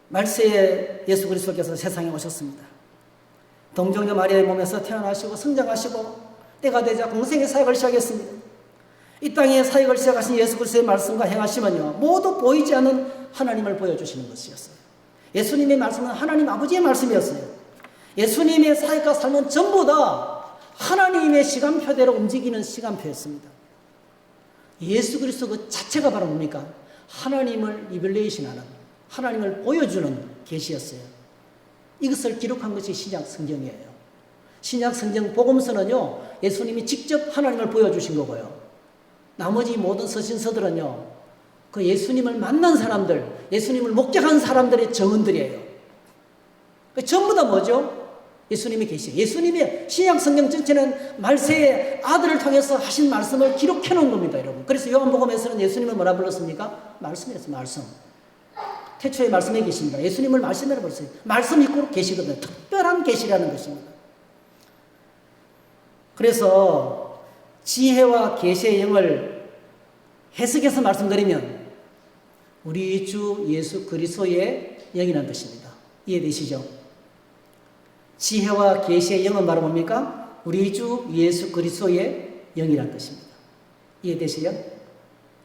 말세에 예수 그리스도께서 세상에 오셨습니다. 동정녀 마리아의 몸에서 태어나시고 성장하시고 때가 되자 공생의 사역을 시작했습니다. 이 땅에 사역을 시작하신 예수 그리스도의 말씀과 행하심은요, 모두 보이지 않는 하나님을 보여주시는 것이었어요. 예수님의 말씀은 하나님 아버지의 말씀이었어요. 예수님의 사역과 삶은 전부 다 하나님의 시간표대로 움직이는 시간표였습니다. 예수 그리스도 그 자체가 바로 뭡니까? 하나님을 리벨레이션하는, 하나님을 보여주는 계시였어요. 이것을 기록한 것이 신약 성경이에요. 신약 성경 복음서는요, 예수님이 직접 하나님을 보여주신 거고요. 나머지 모든 서신서들은요, 그 예수님을 만난 사람들, 예수님을 목격한 사람들의 증언들이에요. 전부 다 뭐죠? 예수님이 계시. 예수님의 신약 성경 전체는 말세의 아들을 통해서 하신 말씀을 기록해 놓은 겁니다, 여러분. 그래서 요한복음에서는 예수님을 뭐라 불렀습니까? 말씀이었어요, 말씀. 태초에 말씀에 계십니다. 예수님을 말씀이라고 불렀어요. 말씀 있고 계시거든요. 특별한 계시라는 것입니다. 그래서 지혜와 계시의 영을 해석해서 말씀드리면 우리 주 예수 그리스도의 영이라는 뜻입니다. 이해되시죠? 지혜와 계시의 영은 바로 뭡니까? 우리 주 예수 그리스도의 영이라는 뜻입니다. 이해되세요?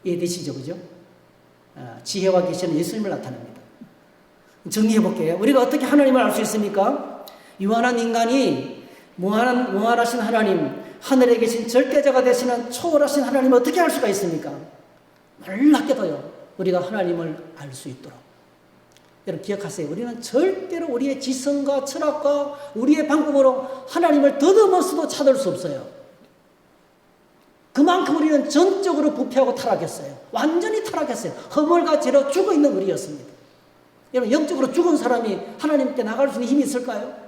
이해되시죠? 그죠? 지혜와 계시는 예수님을 나타냅니다. 정리해 볼게요. 우리가 어떻게 하나님을 알 수 있습니까? 유한한 인간이 무한하신 하나님, 하늘에 계신 절대자가 되시는 초월하신 하나님을 어떻게 알 수가 있습니까? 놀랍게도요, 우리가 하나님을 알 수 있도록. 여러분 기억하세요. 우리는 절대로 우리의 지성과 철학과 우리의 방법으로 하나님을 더듬어서도 찾을 수 없어요. 그만큼 우리는 전적으로 부패하고 타락했어요. 완전히 타락했어요. 허물과 죄로 죽어있는 우리였습니다. 여러분 영적으로 죽은 사람이 하나님께 나갈 수 있는 힘이 있을까요?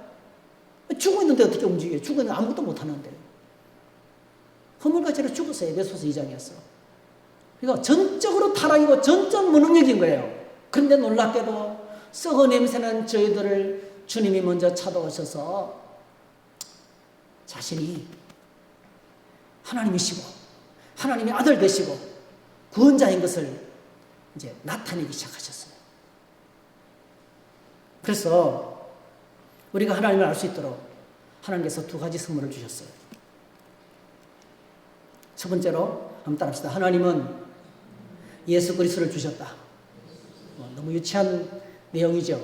죽어있는데 어떻게 움직여요? 죽어있는데 아무것도 못하는데. 허물과 죄로 죽었어요. 에베소서 2장에서. 그러니까 전적으로 타락이고 전적 무능력인 거예요. 그런데 놀랍게도 썩어 냄새나는 저희들을 주님이 먼저 찾아오셔서 자신이 하나님이시고 하나님의 아들 되시고 구원자인 것을 이제 나타내기 시작하셨어요. 그래서 우리가 하나님을 알 수 있도록 하나님께서 두 가지 선물을 주셨어요. 첫 번째로 한번 따라합시다. 하나님은 예수 그리스도를 주셨다. 너무 유치한 내용이죠.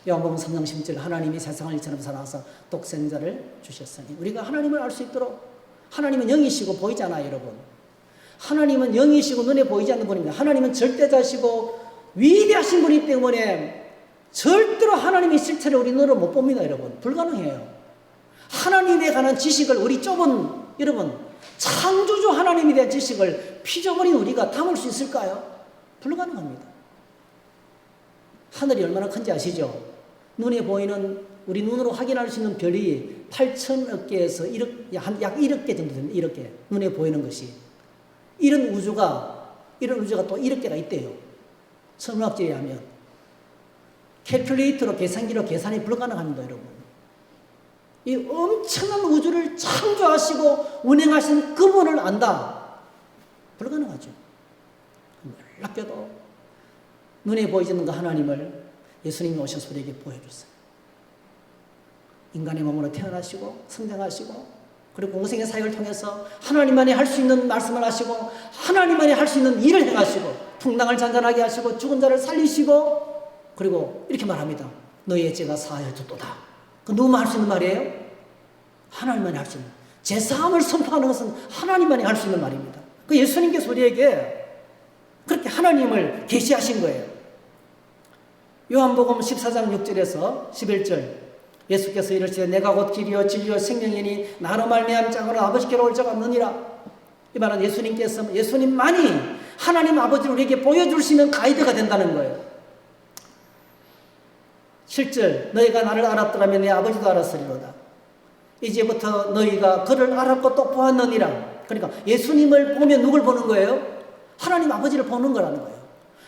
요한복음 3장 10절 하나님이 세상을 이처럼 사랑하사 독생자를 주셨으니 우리가 하나님을 알 수 있도록. 하나님은 영이시고 보이지 않아요, 여러분. 하나님은 영이시고 눈에 보이지 않는 분입니다. 하나님은 절대자시고 위대하신 분이기 때문에 절대로 하나님의 실체를 우리 눈으로 못 봅니다, 여러분. 불가능해요. 하나님에 관한 지식을 우리 좁은, 여러분, 창조주 하나님에 대한 지식을 피조물인 우리가 담을 수 있을까요? 불가능합니다. 하늘이 얼마나 큰지 아시죠? 눈에 보이는, 우리 눈으로 확인할 수 있는 별이 8천억 개에서 약 1억 개 정도 됩니다. 1억 개. 눈에 보이는 것이. 이런 우주가 또 1억 개가 있대요. 천문학자에 하면. 캘큘레이터로 계산기로 계산이 불가능합니다, 여러분. 이 엄청난 우주를 창조하시고 운행하신 그분을 안다. 불가능하죠. 놀랍게도 눈에 보이지 않는 그 하나님을 예수님이 오셔서 우리에게 보여줬어요. 인간의 몸으로 태어나시고 성장하시고 그리고 공생의 사역을 통해서 하나님만이 할 수 있는 말씀을 하시고 하나님만이 할 수 있는 일을 행하시고 풍랑을 잔잔하게 하시고 죽은 자를 살리시고 그리고 이렇게 말합니다. 너희의 죄가 사하여졌도다. 그 누구만 할 수 있는 말이에요? 하나님만이 할 수 있는. 제사함을 선포하는 것은 하나님만이 할 수 있는 말입니다. 그 예수님께서 우리에게 그렇게 하나님을 계시하신 거예요. 요한복음 14장 6절에서 11절 예수께서 이르시되 내가 곧 길이요 진리요 생명이니 나로 말미암 자고는 아버지께로 올 자가 없느니라. 이 말은 예수님만이 하나님 아버지를 우리에게 보여줄 수 있는 가이드가 된다는 거예요. 7절 너희가 나를 알았더라면 내 아버지도 알았으리로다. 이제부터 너희가 그를 알았고 또 보았느니라. 그러니까 예수님을 보면 누굴 보는 거예요? 하나님 아버지를 보는 거라는 거예요.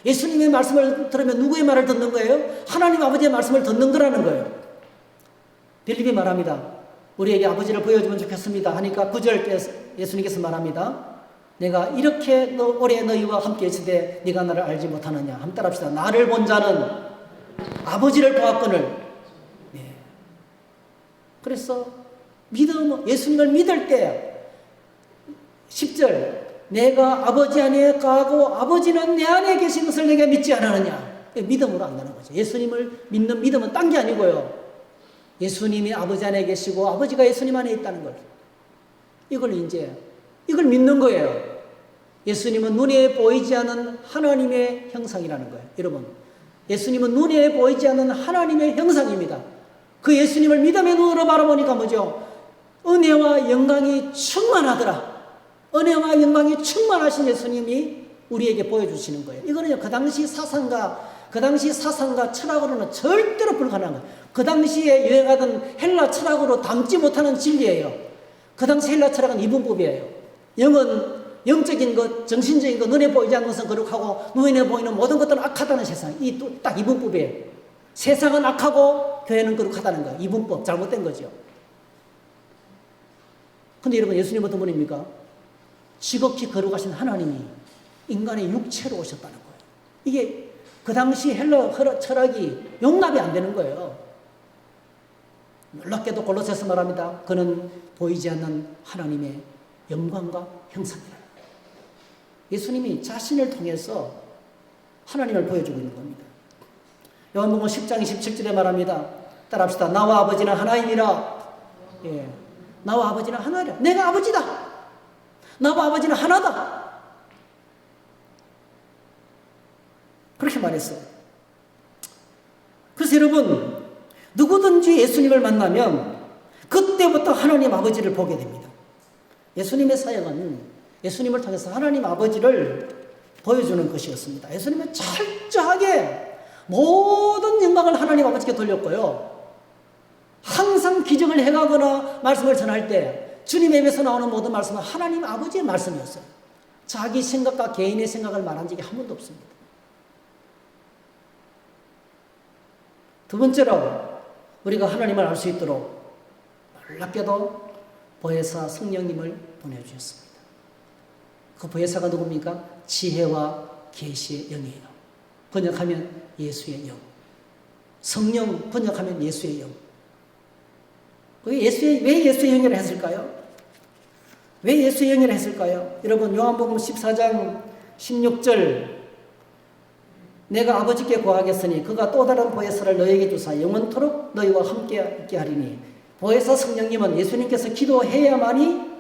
예수님의 말씀을 들으면 누구의 말을 듣는 거예요? 하나님 아버지의 말씀을 듣는 거라는 거예요. 빌립이 말합니다. 우리에게 아버지를 보여주면 좋겠습니다 하니까 9절 예수님께서 말합니다. 내가 이렇게 오래 너희와 함께 있으되 네가 나를 알지 못하느냐. 한번 따라합시다. 나를 본 자는 아버지를 보았거늘. 네. 그래서 예수님을 믿을 때 10절 내가 아버지 안에 가고 아버지는 내 안에 계신 것을 내가 믿지 않았느냐. 믿음으로 안다는 거죠. 예수님을 믿는 믿음은 딴 게 아니고요. 예수님이 아버지 안에 계시고 아버지가 예수님 안에 있다는 걸. 이걸 믿는 거예요. 예수님은 눈에 보이지 않는 하나님의 형상이라는 거예요. 여러분, 예수님은 눈에 보이지 않는 하나님의 형상입니다. 그 예수님을 믿음의 눈으로 바라보니까 뭐죠? 은혜와 영광이 충만하더라. 은혜와 영광이 충만하신 예수님이 우리에게 보여주시는 거예요. 이거는요, 그 당시 사상과 철학으로는 절대로 불가능한 거예요. 그 당시에 유행하던 헬라 철학으로 담지 못하는 진리예요. 그 당시 헬라 철학은 이분법이에요. 영은 영적인 것, 정신적인 것, 눈에 보이지 않는 것은 거룩하고 눈에 보이는 모든 것들은 악하다는 세상. 딱 이분법이에요. 세상은 악하고 교회는 거룩하다는 거예요. 이분법, 잘못된 거죠. 근데 여러분, 예수님은 어떤 분입니까? 지극히 거룩하신 하나님이 인간의 육체로 오셨다는 거예요. 이게 그 당시 헬라 철학이 용납이 안 되는 거예요. 놀랍게도 골로새서 말합니다. 그는 보이지 않는 하나님의 영광과 형상이라. 예수님이 자신을 통해서 하나님을 보여주고 있는 겁니다. 요한복음 10장 27절에 말합니다. 따라합시다. 나와 아버지는 하나이니라. 예. 나와 아버지는 하나이라. 내가 아버지다. 나와 아버지는 하나다. 그렇게 말했어요. 그래서 여러분, 누구든지 예수님을 만나면 그때부터 하나님 아버지를 보게 됩니다. 예수님의 사역은 예수님을 통해서 하나님 아버지를 보여주는 것이었습니다. 예수님은 철저하게 모든 영광을 하나님 아버지께 돌렸고요. 항상 기적을 행하거나 말씀을 전할 때 주님의 입에서 나오는 모든 말씀은 하나님 아버지의 말씀이었어요. 자기 생각과 개인의 생각을 말한 적이 한 번도 없습니다. 두 번째로 우리가 하나님을 알 수 있도록 놀랍게도 보혜사 성령님을 보내주셨습니다. 그 보혜사가 누굽니까? 지혜와 계시의 영이에요. 번역하면 예수의 영. 성령 번역하면 예수의 영. 왜 예수의 영이라 했을까요? 왜 예수의 영이라 했을까요? 여러분, 요한복음 14장 16절, 내가 아버지께 구하겠으니 그가 또 다른 보혜사를 너에게 주사 영원토록 너희와 함께 있게 하리니. 보혜사 성령님은 예수님께서 기도해야만이,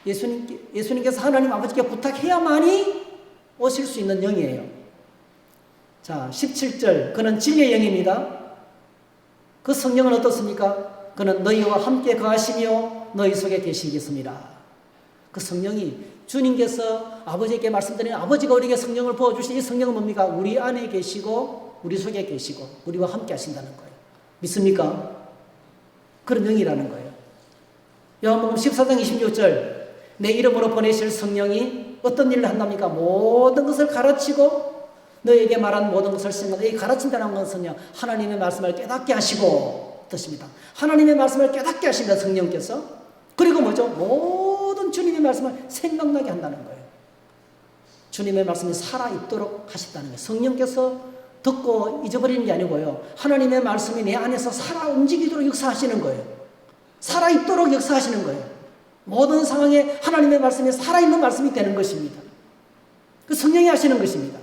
예수님께서 하나님 아버지께 부탁해야만이 오실 수 있는 영이에요. 자, 17절, 그는 진리의 영입니다. 그 성령은 어떻습니까? 그는 너희와 함께 거하시며 너희 속에 계시겠습니다. 그 성령이 주님께서 아버지에게 말씀드리는, 아버지가 우리에게 성령을 부어주신 이 성령은 뭡니까? 우리 안에 계시고 우리 속에 계시고 우리와 함께 하신다는 거예요. 믿습니까? 그런 영이라는 거예요. 요한복음 14장 26절, 내 이름으로 보내실 성령이 어떤 일을 한답니까? 모든 것을 가르치고 너에게 말한 모든 것을 생각하고, 이 가르친다는 것은요, 하나님의 말씀을 깨닫게 하시고 뜻입니다. 하나님의 말씀을 깨닫게 하신다, 성령께서. 그리고 뭐죠? 모든 주님의 말씀을 생각나게 한다는 거예요. 주님의 말씀이 살아있도록 하신다는 거예요. 성령께서 듣고 잊어버리는 게 아니고요, 하나님의 말씀이 내 안에서 살아 움직이도록 역사하시는 거예요. 살아있도록 역사하시는 거예요. 모든 상황에 하나님의 말씀이 살아있는 말씀이 되는 것입니다. 그 성령이 하시는 것입니다.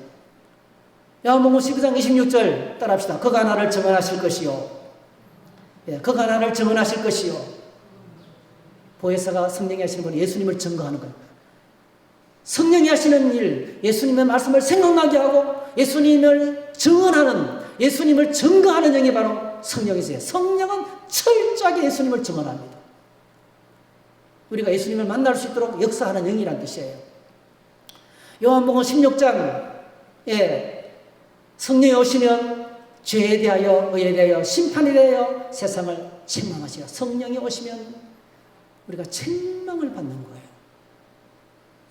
요한복음 12장 26절 따라합시다. 그가 나를 증언하실 것이요. 예, 그가 나를 증언하실 것이요. 보혜사가 성령이 하시는 건 예수님을 증거하는 거예요. 성령이 하시는 일, 예수님의 말씀을 생각나게 하고 예수님을 증언하는, 예수님을 증거하는 영이 바로 성령이세요. 성령은 철저하게 예수님을 증언합니다. 우리가 예수님을 만날 수 있도록 역사하는 영이란 뜻이에요. 요한복음 16장에 성령이 오시면 죄에 대하여, 의에 대하여, 심판에 대하여 세상을 책망하시라. 성령이 오시면 우리가 책망을 받는 거예요.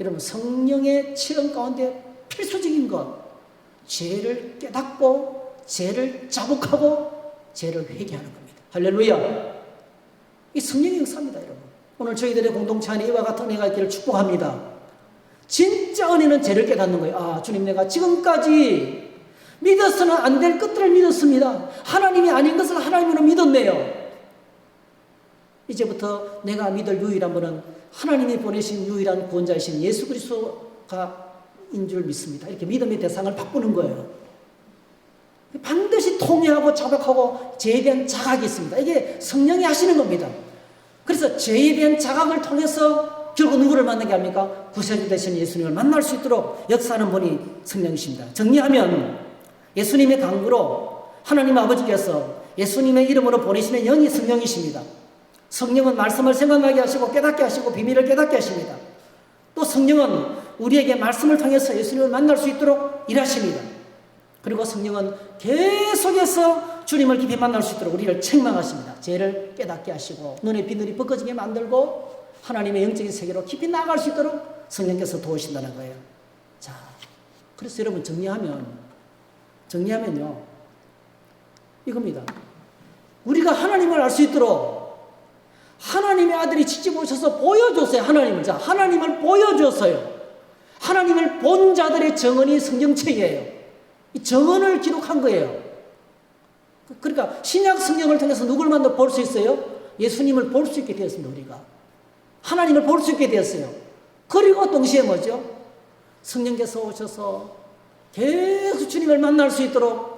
여러분, 성령의 체험 가운데 필수적인 것, 죄를 깨닫고 죄를 자복하고 죄를 회개하는 겁니다. 할렐루야. 이 성령의 역사입니다, 여러분. 오늘 저희들의 공동체 안에 이와 같은 은혜가 있기를 축복합니다. 진짜 은혜는 죄를 깨닫는 거예요. 아, 주님, 내가 지금까지 믿어서는 안 될 것들을 믿었습니다. 하나님이 아닌 것을 하나님으로 믿었네요. 이제부터 내가 믿을 유일한 분은 하나님이 보내신 유일한 구원자이신 예수 그리스도가 인 줄 믿습니다. 이렇게 믿음의 대상을 바꾸는 거예요. 반드시 통회하고 자백하고 죄에 대한 자각이 있습니다. 이게 성령이 하시는 겁니다. 그래서 죄에 대한 자각을 통해서 결국 누구를 만나게 합니까? 구세주 되신 예수님을 만날 수 있도록 역사하는 분이 성령이십니다. 정리하면 예수님의 강구로 하나님 아버지께서 예수님의 이름으로 보내시는 영이 성령이십니다. 성령은 말씀을 생각나게 하시고 깨닫게 하시고 비밀을 깨닫게 하십니다. 또 성령은 우리에게 말씀을 통해서 예수님을 만날 수 있도록 일하십니다. 그리고 성령은 계속해서 주님을 깊이 만날 수 있도록 우리를 책망하십니다. 죄를 깨닫게 하시고 눈의 비늘이 벗겨지게 만들고 하나님의 영적인 세계로 깊이 나아갈 수 있도록 성령께서 도우신다는 거예요. 자, 그래서 여러분 정리하면요 이겁니다. 우리가 하나님을 알 수 있도록 하나님의 아들이 직접 오셔서 보여줬어요. 하나님을. 자, 하나님을 보여줬어요. 하나님을 본 자들의 정언이 성경책이에요. 이 정언을 기록한 거예요. 그러니까 신약 성경을 통해서 누굴 만나 볼 수 있어요? 예수님을 볼 수 있게 되었습니다. 우리가 하나님을 볼 수 있게 되었어요. 그리고 동시에 뭐죠? 성령께서 오셔서 계속 주님을 만날 수 있도록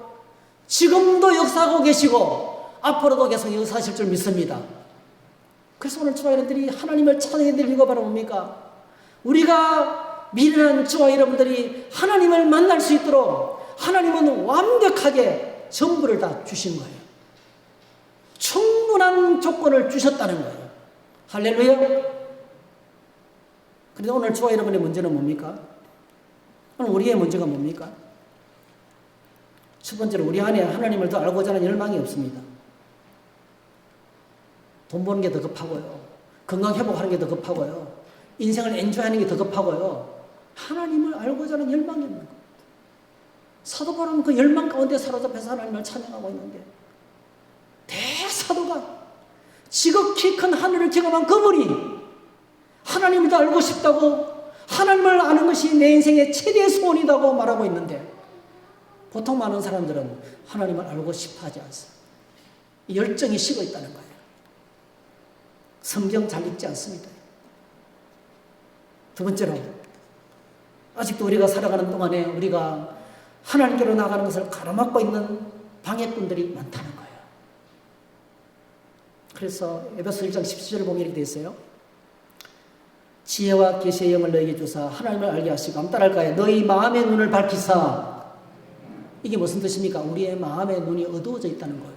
지금도 역사하고 계시고 앞으로도 계속 역사하실 줄 믿습니다. 그래서 오늘 저와 여러분들이 하나님을 찬양해야 될 이유가 바로 뭡니까? 우리가 미련한 저와 여러분들이 하나님을 만날 수 있도록 하나님은 완벽하게 전부를 다 주신 거예요. 충분한 조건을 주셨다는 거예요. 할렐루야. 그런데 오늘 저와 여러분의 문제는 뭡니까? 오늘 우리의 문제가 뭡니까? 첫 번째로 우리 안에 하나님을 더 알고자 하는 열망이 없습니다. 돈 버는 게 더 급하고요. 건강 회복하는 게 더 급하고요. 인생을 엔조이하는 게 더 급하고요. 하나님을 알고자 하는 열망이 없는 겁니다. 사도 바울은 그 열망 가운데 사로잡혀서 하나님을 찬양하고 있는데 대사도가 지극히 큰 하늘을 경험한 그분이 하나님을 더 알고 싶다고 하나님을 아는 것이 내 인생의 최대의 소원이라고 말하고 있는데 보통 많은 사람들은 하나님을 알고 싶어 하지 않습니다. 열정이 식어 있다는 거예요. 성경 잘 읽지 않습니다. 두 번째로 아직도 우리가 살아가는 동안에 우리가 하나님께로 나가는 것을 가로막고 있는 방해꾼들이 많다는 거예요. 그래서 에베소 1장 17절을 보면 이렇게 되어 있어요. 지혜와 계시의 영을 너에게 주사 하나님을 알게 하시고 한번 따라할까요? 너희 마음의 눈을 밝히사. 이게 무슨 뜻입니까? 우리의 마음의 눈이 어두워져 있다는 거예요.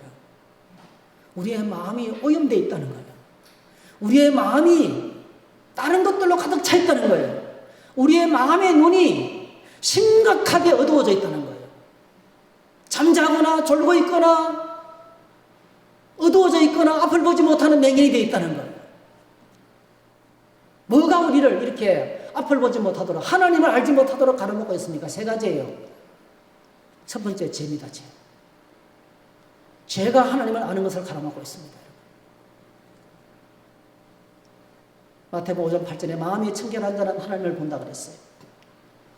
우리의 마음이 오염되어 있다는 거예요. 우리의 마음이 다른 것들로 가득 차 있다는 거예요. 우리의 마음의 눈이 심각하게 어두워져 있다는 거예요. 잠자거나 졸고 있거나 어두워져 있거나 앞을 보지 못하는 맹인이 되어 있다는 거예요. 뭐가 우리를 이렇게 앞을 보지 못하도록 하나님을 알지 못하도록 가로막고 있습니까? 세 가지예요. 첫 번째 죄입니다. 죄. 죄가 하나님을 아는 것을 가로막고 있습니다. 마태복음 5장 8절에 마음이 청결한 자는 하나님을 본다 그랬어요.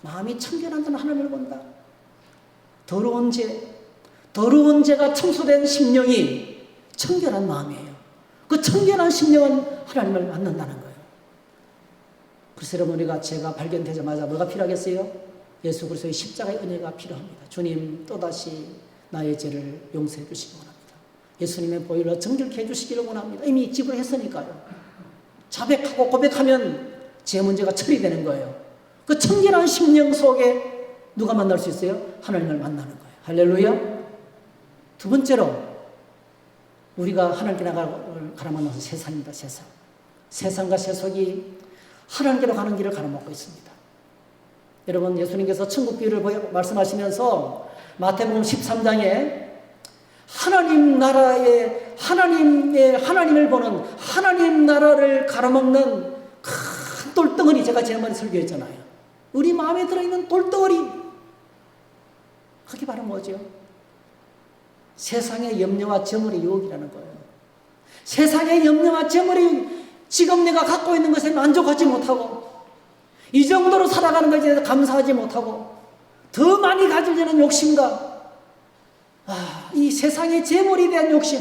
마음이 청결한 자는 하나님을 본다. 더러운 죄가 청소된 심령이 청결한 마음이에요. 그 청결한 심령은 하나님을 만난다는 거예요. 그래서 여러분 우리가 죄가 발견되자마자 뭐가 필요하겠어요? 예수 그리스도의 십자가의 은혜가 필요합니다. 주님 또다시 나의 죄를 용서해 주시기 원합니다. 예수님의 보혈로 정결케 해주시기를 원합니다. 이미 지불했으니까요. 자백하고 고백하면 제 문제가 처리되는 거예요. 그 청결한 심령 속에 누가 만날 수 있어요? 하나님을 만나는 거예요. 할렐루야. 두 번째로 우리가 하나님께 나가를 가로막는 세상입니다. 세상. 세상과 세속이 하나님께로 가는 길을 가로막고 있습니다. 여러분 예수님께서 천국 비유를 말씀하시면서 마태복음 13장에 하나님 나라의 하나님을 보는 하나님 나라를 가로막는 큰 돌덩어리 제가 지난번에 설교했잖아요. 우리 마음에 들어있는 돌덩어리 그게 바로 뭐죠? 세상의 염려와 저물의 유혹이라는 거예요. 세상의 염려와 저물의 유혹, 지금 내가 갖고 있는 것에 만족하지 못하고 이 정도로 살아가는 것에 대해서 감사하지 못하고 더 많이 가지려는 욕심과 이 세상의 재물에 대한 욕심.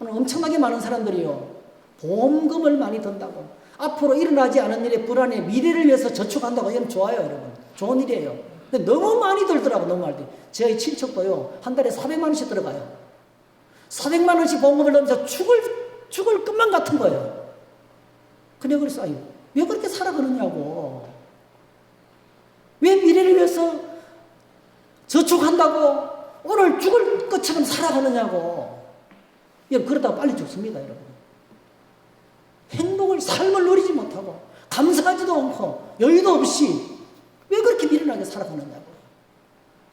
오늘 엄청나게 많은 사람들이요 보험금을 많이 든다고 앞으로 일어나지 않은 일에 불안해 미래를 위해서 저축한다고. 이건 좋아요 여러분. 좋은 일이에요. 근데 너무 많이 들더라고, 너무 많이. 저희 친척도요, 한 달에 400만 원씩 들어가요. 400만 원씩 보험금을 넣으면서 죽을 것만 같은 거예요. 근데 그래서, 아유, 왜 그렇게 살아가느냐고. 왜 미래를 위해서 저축한다고 오늘 죽을 것처럼 살아가느냐고. 여러분, 그러다가 빨리 죽습니다, 여러분. 행복을, 삶을 누리지 못하고, 감사하지도 않고, 여유도 없이, 왜 그렇게 미련하게 살아가느냐고.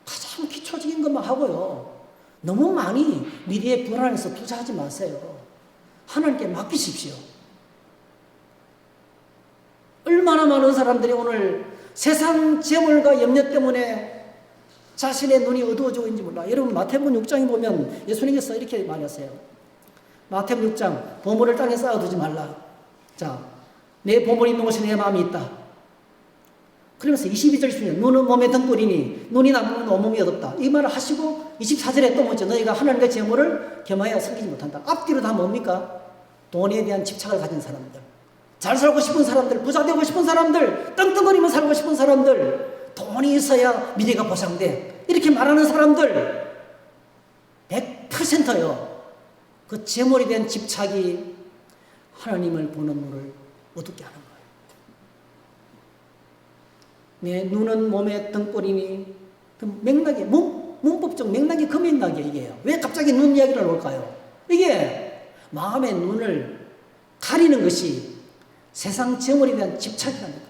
가장 기초적인 것만 하고요. 너무 많이 미래의 불안에서 투자하지 마세요. 하나님께 맡기십시오. 얼마나 많은 사람들이 오늘 세상 재물과 염려 때문에 자신의 눈이 어두워지고 있는지 몰라. 여러분, 마태복음 6장에 보면 예수님께서 이렇게 말하세요. 마태복음 6장, 보물을 땅에 쌓아두지 말라. 자, 내 보물이 있는 곳에 내 마음이 있다. 그러면서 22절 주면 눈은 몸의 등불이니 눈이 남으면 온몸이 어둡다. 이 말을 하시고 24절에 또 뭐죠? 너희가 하나님의 재물을 겸하여 섬기지 못한다. 앞뒤로 다 뭡니까? 돈에 대한 집착을 가진 사람들, 잘 살고 싶은 사람들, 부자 되고 싶은 사람들, 떵떵거리며 살고 싶은 사람들, 돈이 있어야 미래가 보장돼. 이렇게 말하는 사람들 100%요. 그 재물에 대한 집착이 하나님을 보는 눈을 어둡게 하는 거예요. 내 눈은 몸의 등불이니, 그 맥락이, 문법적 맥락이 그 맥락이 이게요. 왜 갑자기 눈 이야기를 올까요? 이게 마음의 눈을 가리는 것이 세상 재물에 대한 집착이라는 거예요.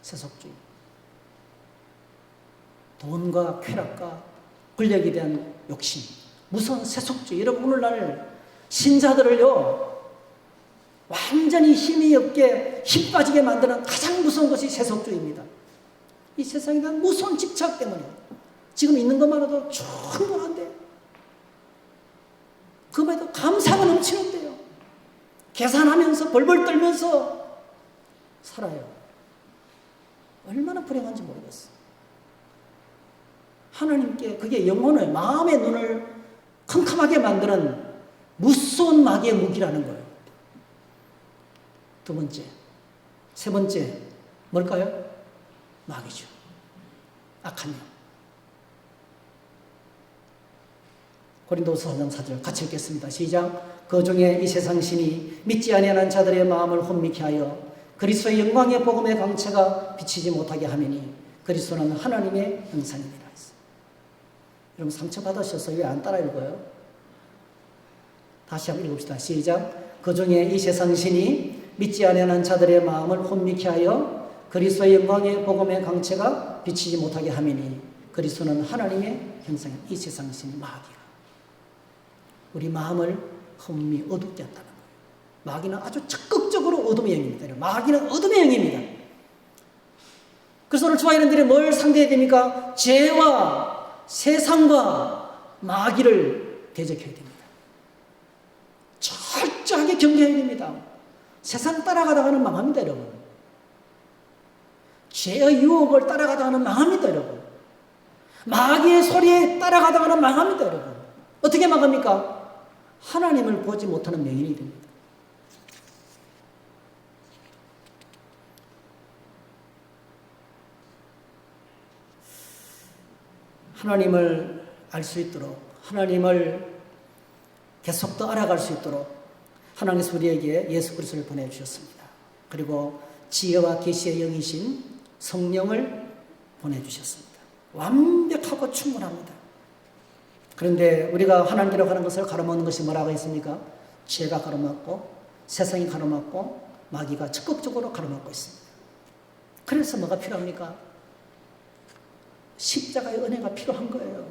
세속주의. 돈과 쾌락과 권력에 대한 욕심. 무서운 세속주의. 여러분, 오늘날 신자들을요, 완전히 힘이 없게, 힘 빠지게 만드는 가장 무서운 것이 세속주의입니다. 이 세상에 대한 무서운 집착 때문에 지금 있는 것만으로도 충분한데, 그럼에도 감사가 넘치는데요. 계산하면서 벌벌 떨면서 살아요. 얼마나 불행한지 모르겠어요. 하나님께 그게 영혼의 마음의 눈을 캄캄하게 만드는 무서운 마귀의 무기라는 거예요. 두 번째, 세 번째 뭘까요? 마귀죠. 악한 영. 고린도서 4장 4절 같이 읽겠습니다. 시작. 그 중에 이 세상 신이 믿지 아니하는 자들의 마음을 혼미케 하여 그리스도의 영광의 복음의 광채가 비치지 못하게 하매니 그리스도는 하나님의 형상이니라 했어요. 여러분, 상처받으셔서 왜 안 따라 읽어요? 다시 한번 읽읍시다. 시작. 그 중에 이 세상 신이 믿지 아니하는 자들의 마음을 혼미케 하여 그리스도의 영광의 복음의 광채가 비치지 못하게 하매니 그리스도는 하나님의 형상이니라. 이 세상 신이 마귀가 우리 마음을 혼미 어둡게 한다는 거예요. 마귀는 아주 적극적으로 어둠의 영입니다. 마귀는 어둠의 영입니다. 그래서 오늘 저와 여러분들이 뭘 상대해야 됩니까? 죄와 세상과 마귀를 대적해야 됩니다. 철저하게 경계해야 됩니다. 세상 따라가다가는 망합니다, 여러분. 죄의 유혹을 따라가다가는 망합니다, 여러분. 마귀의 소리에 따라가다가는 망합니다, 여러분. 어떻게 망합니까? 하나님을 보지 못하는 맹인이 됩니다. 하나님을 알 수 있도록, 하나님을 계속 더 알아갈 수 있도록 하나님께서 우리에게 예수 그리스도를 보내주셨습니다. 그리고 지혜와 계시의 영이신 성령을 보내주셨습니다. 완벽하고 충분합니다. 그런데 우리가 하나님께로 가는 것을 가로막는 것이 뭐라고 했습니까? 죄가 가로막고 세상이 가로막고 마귀가 적극적으로 가로막고 있습니다. 그래서 뭐가 필요합니까? 십자가의 은혜가 필요한 거예요.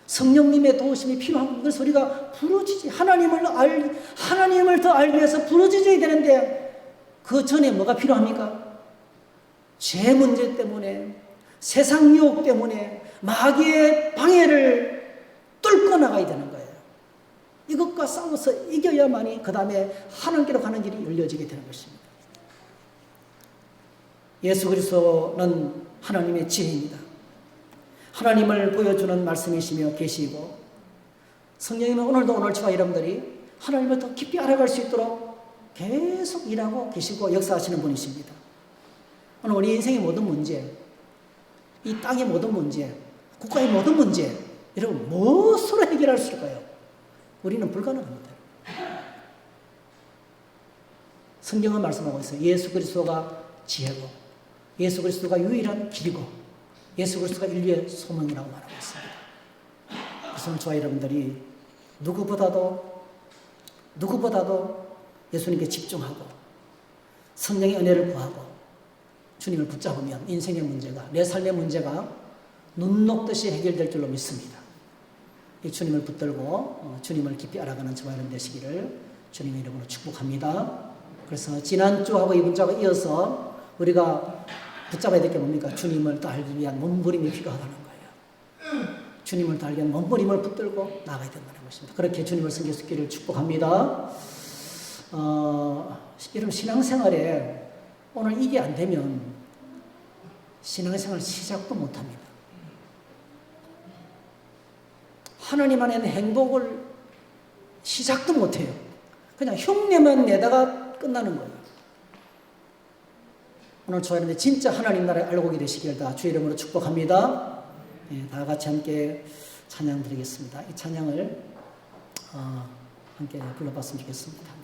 성령님의 도우심이 필요한 것을 우리가 부르짖지, 하나님을 더 알기 위해서 부르짖어야 되는데 그 전에 뭐가 필요합니까? 죄 문제 때문에, 세상 유혹 때문에 마귀의 방해를 뚫고 나가야 되는 거예요. 이것과 싸워서 이겨야만이 그 다음에 하나님께로 가는 길이 열려지게 되는 것입니다. 예수 그리스도는 하나님의 지혜입니다. 하나님을 보여주는 말씀이시며 계시고 성령님은 오늘 저와 여러분들이 하나님을 더 깊이 알아갈 수 있도록 계속 일하고 계시고 역사하시는 분이십니다. 오늘 우리 인생의 모든 문제, 이 땅의 모든 문제, 국가의 모든 문제, 여러분 무엇으로 해결할 수 있을까요? 우리는 불가능합니다. 성경은 말씀하고 있어요. 예수 그리스도가 지혜고, 예수 그리스도가 유일한 길이고, 예수 그리스도가 인류의 소망이라고 말하고 있습니다. 그래서 저와 여러분들이 누구보다도 예수님께 집중하고 성령의 은혜를 구하고 주님을 붙잡으면 인생의 문제가, 내 삶의 문제가 눈 녹듯이 해결될 줄로 믿습니다. 이 주님을 붙들고 주님을 깊이 알아가는 저와 여러분 되시기를 주님의 이름으로 축복합니다. 그래서 지난주하고 이번 주하고 이어서 우리가 붙잡아야 될 게 뭡니까? 주님을 더 알기 위한 몸부림이 필요하다는 거예요. 주님을 더 알기 위한 몸부림을 붙들고 나가야 된다는 것입니다. 그렇게 주님을 섬길 수 있기를 축복합니다. 여러분 신앙생활에 오늘 이게 안 되면 신앙생활 시작도 못합니다. 하나님 안에는 행복을 시작도 못해요. 그냥 흉내만 내다가 끝나는 거예요. 오늘 저와 여러분들 진짜 하나님 나라를 알고 오게 되시길 다 주의 이름으로 축복합니다. 네, 다 같이 함께 찬양 드리겠습니다. 이 찬양을 함께 불러봤으면 좋겠습니다.